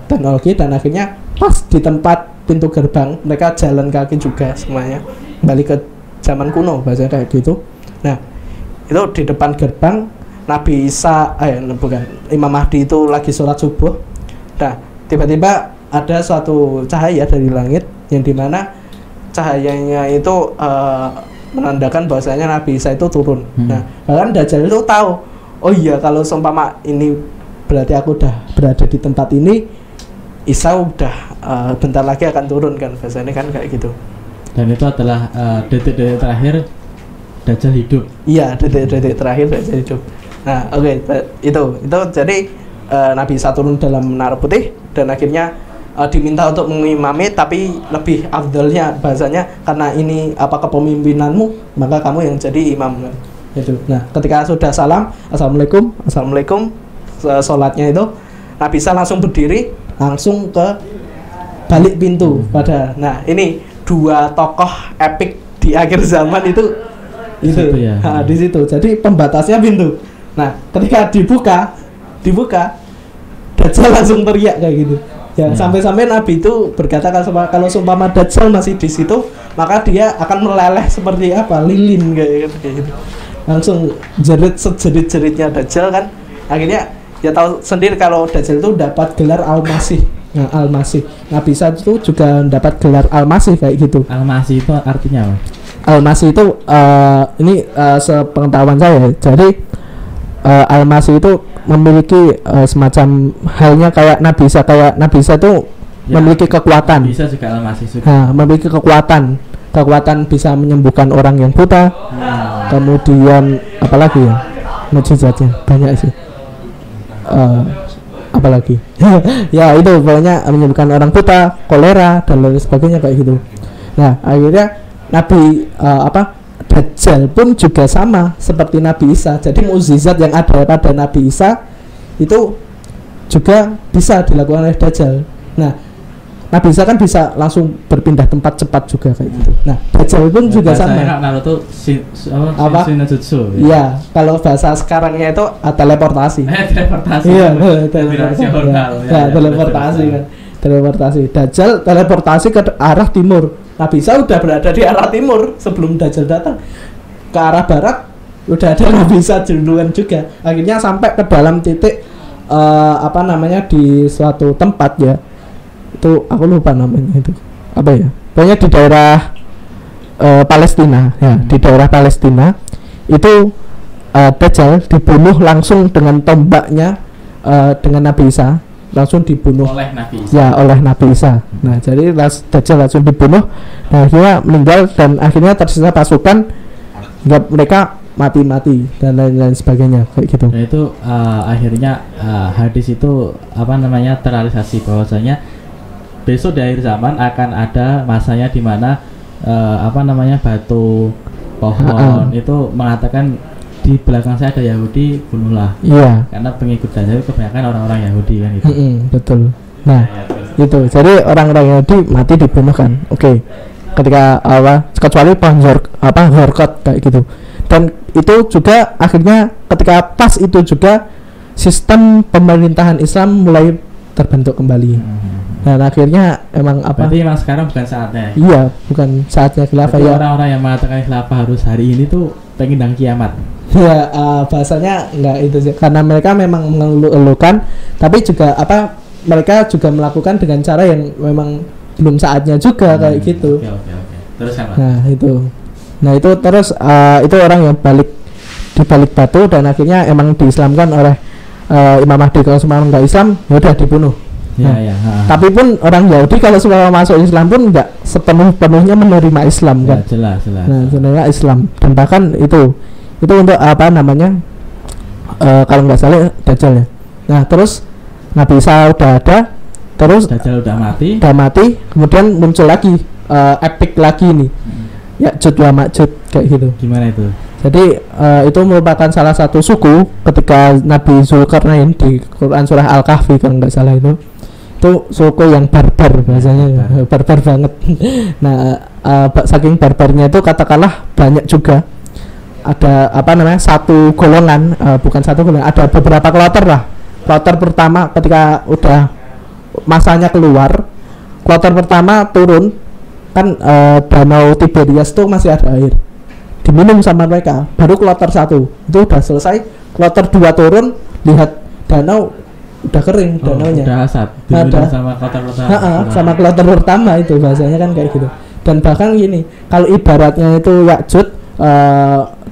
teknologi dan akhirnya pas di tempat pintu gerbang mereka jalan kaki juga semuanya, balik ke zaman kuno bahasa kayak gitu. Nah itu di depan gerbang Nabi Isa Imam Mahdi itu lagi sholat subuh. Nah tiba-tiba ada suatu cahaya dari langit yang dimana cahayanya itu menandakan bahwasanya Nabi Isa itu turun. Nah bahkan Dajjal itu tahu, oh iya kalau seumpama ini berarti aku udah berada di tempat ini, Isa udah bentar lagi akan turun kan, biasanya kan kayak gitu. Dan itu adalah detik-detik terakhir Dajjal hidup. Iya, detik-detik terakhir Dajjal hidup. Nah, oke, itu jadi Nabi Isa turun dalam Menara Putih dan akhirnya diminta untuk mengimami, tapi lebih afdalnya bahasanya karena ini apa kepemimpinanmu, maka kamu yang jadi imam kan. Itu. Nah, ketika sudah salam, assalamualaikum, sholatnya itu Nabi Isa langsung berdiri, langsung ke balik pintu pada. Nah ini dua tokoh epik di akhir zaman itu ya. Nah, di situ jadi pembatasnya pintu. Nah ketika dibuka Dajjal langsung teriak kayak gitu ya. Sampai-sampai Nabi itu berkata kalau seumpama Dajjal masih di situ maka dia akan meleleh seperti apa lilin kayak gitu. Langsung sejerit-jeritnya Dajjal kan. Akhirnya ya tahu sendiri kalau Dajjal itu dapat gelar Al-Masih. Nah, Al-Masih. Nabi Isa itu juga dapat gelar Al-Masih kayak gitu. Al-Masih itu artinya apa? Al-Masih itu ini sepengetahuan saya. Jadi Al-Masih itu memiliki semacam halnya kayak Nabi Isa itu ya, memiliki kekuatan. Bisa juga Al-Masih juga. Nah, memiliki kekuatan bisa menyembuhkan orang yang buta. Kemudian apalagi ya? Mukjizatnya banyak sih. Apalagi ya itu pokoknya menyembuhkan orang buta, kolera dan lain sebagainya kayak gitu. Nah akhirnya Nabi Dajjal pun juga sama seperti Nabi Isa. Jadi mukjizat yang ada pada Nabi Isa itu juga bisa dilakukan oleh Dajjal. Nah Nabi Isa kan bisa langsung berpindah tempat cepat juga kayak gitu. Nah Dajjal pun juga sama. Naruto Shinjutsu. Iya, kalau bahasa sekarangnya itu teleportasi. Teleportasi. Iya, teleportasi kan. Teleportasi. Dajjal teleportasi ke arah timur. Nabi Isa udah berada di arah timur sebelum Dajjal datang. Ke arah barat udah ada Nabi Isa duluan juga. Akhirnya sampai ke dalam titik di suatu tempat ya. Itu aku lupa namanya itu apa ya, pokoknya di daerah Palestina ya. Di daerah Palestina itu Dajjal dibunuh langsung dengan tombaknya dengan Nabi Isa, langsung dibunuh oleh Nabi Isa. Ya, oleh Nabi Isa. Nah jadi Dajjal langsung dibunuh. Nah akhirnya meninggal dan akhirnya tersisa pasukan hingga mereka mati dan lain-lain sebagainya kayak gitu. Nah itu akhirnya hadis itu terrealisasi bahwasanya besok di akhir zaman akan ada masanya di mana apa namanya batu pohon itu mengatakan di belakang saya ada Yahudi, bunuhlah. Iya. Karena pengikut Dajjal kebanyakan orang-orang Yahudi kan gitu. Betul. Nah, itu. Jadi orang-orang Yahudi mati dibunuh kan. Oke. Ketika kecuali pohon Horkot kayak gitu. Dan itu juga akhirnya ketika pas itu juga sistem pemerintahan Islam mulai terbentuk kembali. Dan akhirnya emang berarti emang sekarang bukan saatnya. Iya, bukan saatnya khilafah ya. Orang-orang yang mengatakan khilafah harus hari ini tuh pengen dang kiamat. Ya, bahasanya enggak itu sih, karena mereka memang mengeluhkan, tapi juga mereka juga melakukan dengan cara yang memang belum saatnya juga kayak gitu. Oke. Terus apa? Nah itu terus itu orang yang di balik batu dan akhirnya emang diislamkan oleh Imam Mahdi. Kalau semua nggak Islam ya udah dibunuh. Tapi pun orang Yahudi kalau semua masuk Islam pun nggak sepenuhnya menerima Islam kan. Jelas. Nah, sebenarnya Islam dan bahkan itu untuk apa namanya kalau nggak salah Dajjal ya. Nah terus Nabi Isa udah ada, terus Dajjal udah mati, kemudian muncul lagi epic lagi nih, Ya'juj wa Ma'juj kayak gitu. Gimana itu? Jadi itu merupakan salah satu suku ketika Nabi Zulkarnain di Quran surah Al-Kahfi kalau nggak salah itu suku yang barbar bahasanya, barbar banget. Nah saking barbarnya itu katakanlah banyak juga. Ada satu golongan, bukan satu golongan, ada beberapa kloter lah. Kloter pertama ketika udah masanya keluar, kloter pertama turun kan, danau Tiberias tuh masih ada air, diminum sama mereka. Baru kloter 1 itu udah selesai, kloter 2 turun, lihat danau udah kering, danaunya udah asap, diminum sama kloter pertama. Sama kloter pertama itu bahasanya kan kayak gitu. Dan bahkan gini, kalau ibaratnya itu Ya'juj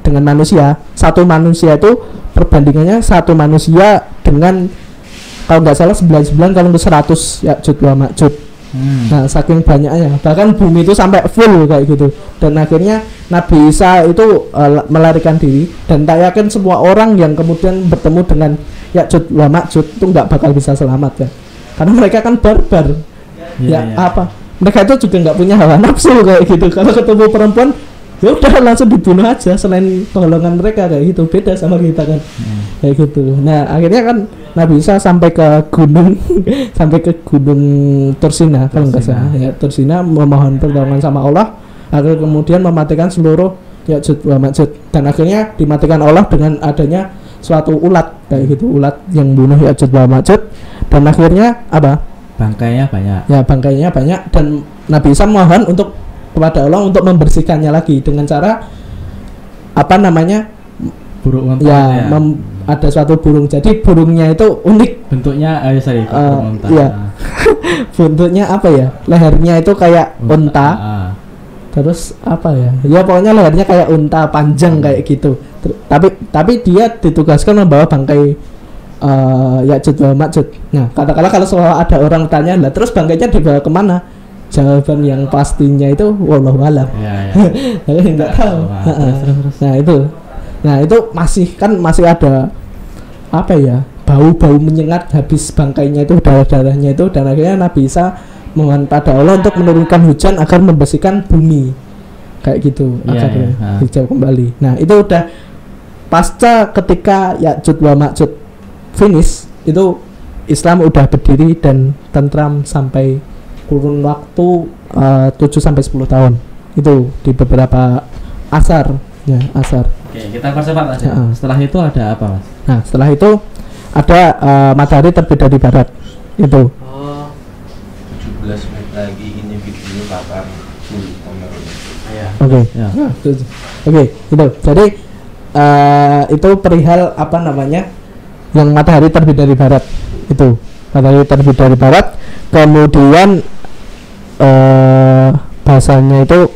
dengan manusia, satu manusia itu perbandingannya satu manusia dengan kalau nggak salah 99 kalau untuk 100 Ya'juj wa Ma'juj. Nah saking banyaknya, bahkan bumi itu sampai full kayak gitu. Dan akhirnya Nabi Isa itu melarikan diri, dan tak yakin semua orang yang kemudian bertemu dengan Ya'juj wa Ma'juj itu nggak bakal bisa selamat ya, karena mereka kan barbar. Mereka itu juga nggak punya hawa nafsu kayak gitu. Kalau ketemu perempuan ya udah langsung dibunuh aja, selain golongan mereka kayak gitu, beda sama kita kan. Kayak gitu. Nah akhirnya kan Nabi Isa sampai ke gunung Tursina kalau nggak salah ya, Tursina memohon pertolongan sama Allah agar kemudian mematikan seluruh Ya'juj wa Ma'juj. Dan akhirnya dimatikan Allah dengan adanya suatu ulat kayak gitu, ulat yang bunuh Ya'juj wa Ma'juj. Dan akhirnya bangkainya banyak, dan Nabi Isa mohon kepada Allah untuk membersihkannya lagi dengan cara burung ya, ada suatu burung. Jadi burungnya itu unik bentuknya, bentuknya lehernya itu kayak unta. Terus ya pokoknya lehernya kayak unta panjang kayak gitu. Tapi dia ditugaskan membawa bangkai Ya'juj wa Ma'juj. Nah katakanlah kalau ada orang tanya lah, terus bangkainya dibawa kemana? Jawaban yang pastinya itu wallahu alam. Enggak tahu. Nah itu masih ada bau-bau menyengat habis bangkainya itu, darah-darahnya itu. Dan akhirnya Nabi Isa mohon pada Allah untuk menurunkan hujan agar membersihkan bumi kayak gitu, agar hijau kembali. Nah itu udah pasca ketika Ya'juj wa Ma'juj finish, itu Islam udah berdiri dan tentram sampai kurun waktu 7-10 tahun itu di beberapa asar. Oke, kita percepat aja. Setelah itu ada apa, Mas? Nah setelah itu ada matahari terbit dari barat itu. 17 menit lagi ini video kapan Oke, itu jadi itu perihal yang matahari terbit dari barat itu. Matahari terbit dari barat, kemudian bahasanya itu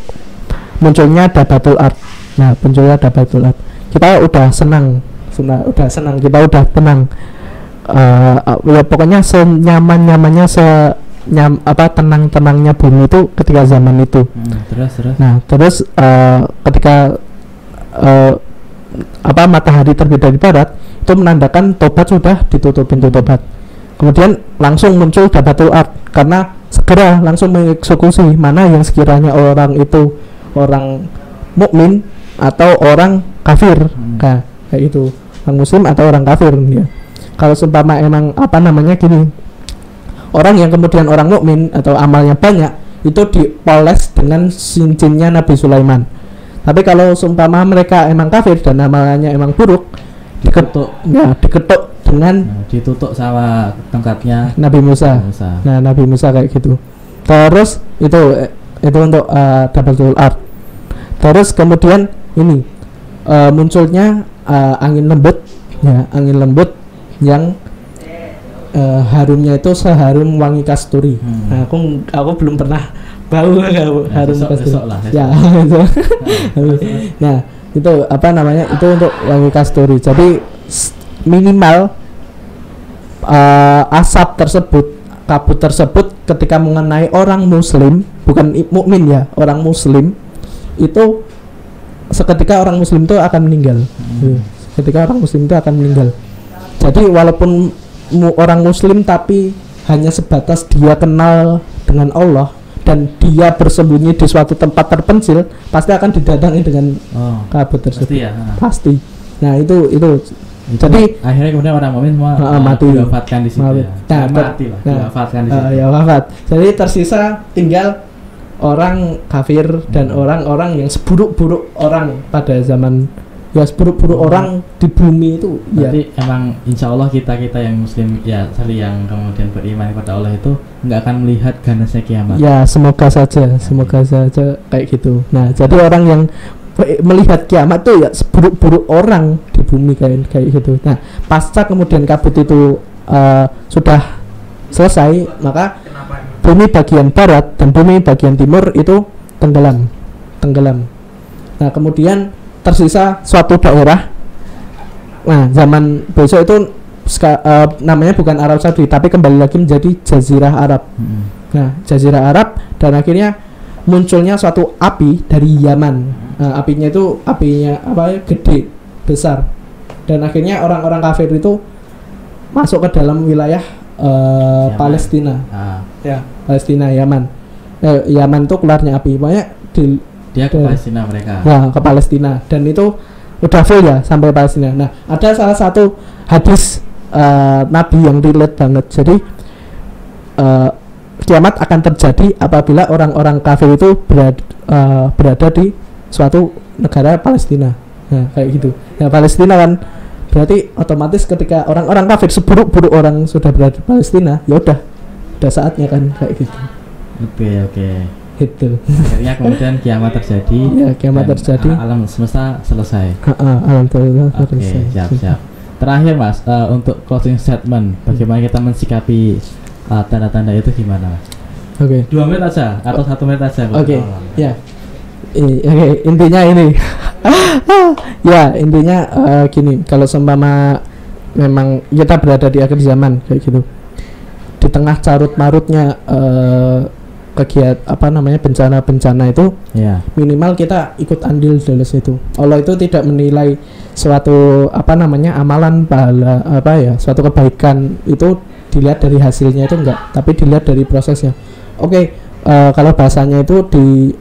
munculnya Dabatul Ard. Nah munculnya Dabatul Ard, kita udah senang, kita udah tenang, ya pokoknya senyaman-nyamannya, tenang-tenangnya bumi itu ketika zaman itu. Terus ketika matahari terbit dari barat itu menandakan tobat sudah ditutup pintu tobat. Kemudian langsung muncul Dabatul Ard, karena segera langsung mengeksekusi mana yang sekiranya orang itu orang mukmin atau orang kafir. Nah, kayak itu, orang muslim atau orang kafir ya. Kalau seumpama emang apa namanya gini, orang yang kemudian orang mukmin atau amalnya banyak itu dipoles dengan cincinnya Nabi Sulaiman. Tapi kalau seumpama mereka emang kafir dan amalnya emang buruk, diketuk dengan ditutup sama tongkatnya Nabi Musa. Nah, Nabi Musa kayak gitu. Terus itu untuk Dabatul Ard. Terus kemudian ini munculnya angin lembut ya, angin lembut yang harumnya itu seharum wangi kasturi. Nah, aku belum pernah bau harum kasturi. Ya, itu. Nah, itu apa namanya? Itu untuk wangi kasturi. Jadi minimal asap tersebut, kabut tersebut ketika mengenai orang muslim, bukan mukmin ya, orang muslim itu seketika orang muslim itu akan meninggal. Ketika orang muslim itu akan meninggal. Jadi walaupun orang muslim tapi hanya sebatas dia kenal dengan Allah dan dia bersembunyi di suatu tempat terpencil, pasti akan didatangi dengan kabut tersebut. Pasti, ya? Pasti. Nah, itu jadi akhirnya kemudian orang mukmin semua mati, diwafatkan di situ. Diwafatkan di situ. Ya wafat. Jadi tersisa tinggal orang kafir dan orang-orang yang seburuk-buruk orang pada zaman ya, seburuk-buruk orang di bumi itu. Berarti ya, emang insya Allah kita yang muslim ya, yang kemudian beriman kepada Allah itu nggak akan melihat ganasnya kiamat. Ya, semoga saja kayak gitu. Nah, jadi orang yang melihat kiamat tuh ya seburuk-buruk orang di bumi kayak gitu. Nah, pasca kemudian kabut itu sudah selesai, maka bumi bagian barat dan bumi bagian timur itu tenggelam. Nah, kemudian tersisa suatu daerah. Nah, zaman besok itu namanya bukan Arab Saudi tapi kembali lagi menjadi Jazirah Arab. Nah, Jazirah Arab, dan akhirnya munculnya suatu api dari Yaman. Nah, apinya gede, besar, dan akhirnya orang-orang kafir itu masuk ke dalam wilayah Palestina. Ya, Palestina, Yaman. Yaman itu keluarnya api, banyak dia ke Palestina mereka. Ya, ke Palestina, dan itu udah full ya sampai Palestina. Nah, ada salah satu hadis Nabi yang relate banget. Jadi kiamat akan terjadi apabila orang-orang kafir itu berada di suatu negara Palestina. Nah, kayak gitu. Nah, Palestina kan berarti otomatis ketika orang-orang kafir seburuk-buruk orang sudah berada di Palestina, ya udah saatnya kan kayak gitu. Oke. Itu. Akhirnya kemudian kiamat terjadi. Ya, kiamat terjadi. Alam semesta selesai. Alam semesta selesai. Siap. Terakhir Mas, untuk closing statement, bagaimana kita mensikapi tanda-tanda itu gimana? Oke. 2 menit aja atau 1 menit aja. Oke. Ya. Intinya ini. Ya, intinya gini, kalau seumpama memang kita berada di akhir zaman kayak gitu, di tengah carut marutnya bencana-bencana itu, ya, minimal kita ikut andil dalam situ. Allah itu tidak menilai suatu amalan pahala suatu kebaikan itu dilihat dari hasilnya, itu enggak, tapi dilihat dari prosesnya. Oke. Kalau bahasanya itu di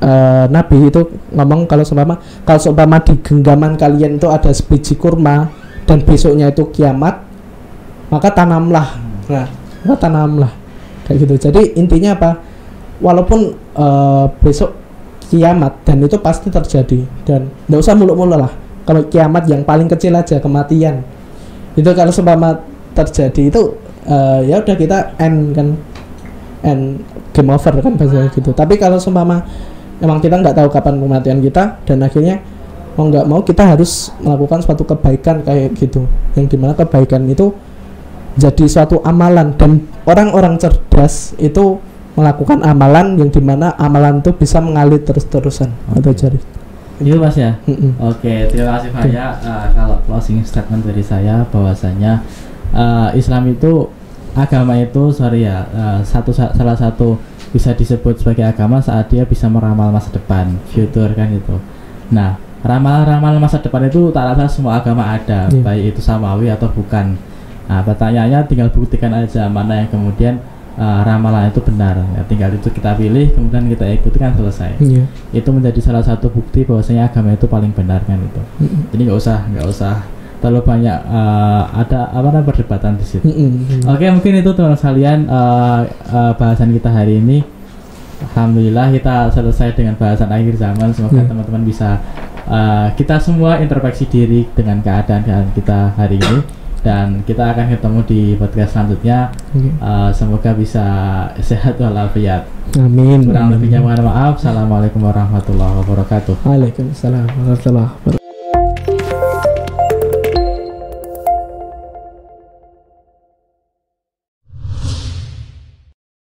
Nabi itu ngomong kalau seumpama di genggaman kalian itu ada sebiji kurma dan besoknya itu kiamat, maka tanamlah. Nah, tanamlah kayak gitu. Jadi intinya apa? Walaupun besok kiamat, dan itu pasti terjadi, dan nggak usah muluk-muluk lah. Kalau kiamat yang paling kecil aja, kematian, itu kalau seumpama terjadi itu ya udah kita end game over kan bahasanya gitu. Tapi kalau seumpama memang kita nggak tahu kapan kematian kita, dan akhirnya mau nggak mau kita harus melakukan suatu kebaikan kayak gitu, yang dimana kebaikan itu jadi suatu amalan, dan orang-orang cerdas itu melakukan amalan yang dimana amalan itu bisa mengalir terus-terusan. Atau jadi itu Mas ya. Oke, terima kasih banyak. Kalau closing statement dari saya bahwasanya Islam itu agama itu salah satu bisa disebut sebagai agama saat dia bisa meramal masa depan, future kan itu. Nah, ramal masa depan itu tak rasa semua agama ada, baik itu samawi atau bukan. Nah, pertanyaannya tinggal buktikan aja mana yang kemudian ramalan itu benar. Ya, tinggal itu kita pilih, kemudian kita ikuti kan selesai. Itu menjadi salah satu bukti bahwasanya agama itu paling benar kan itu. Jadi nggak usah terlalu banyak ada perdebatan di situ. Oke, mungkin itu teman-teman sekalian bahasan kita hari ini. Alhamdulillah kita selesai dengan bahasan akhir zaman. Semoga teman-teman bisa kita semua introspeksi diri dengan keadaan kita hari ini, dan kita akan ketemu di podcast selanjutnya. Semoga bisa sehat walafiat. Amin. Kurang lebihnya mohon maaf. Assalamualaikum warahmatullahi wabarakatuh. Waalaikumsalam warahmatullahi wabarakatuh.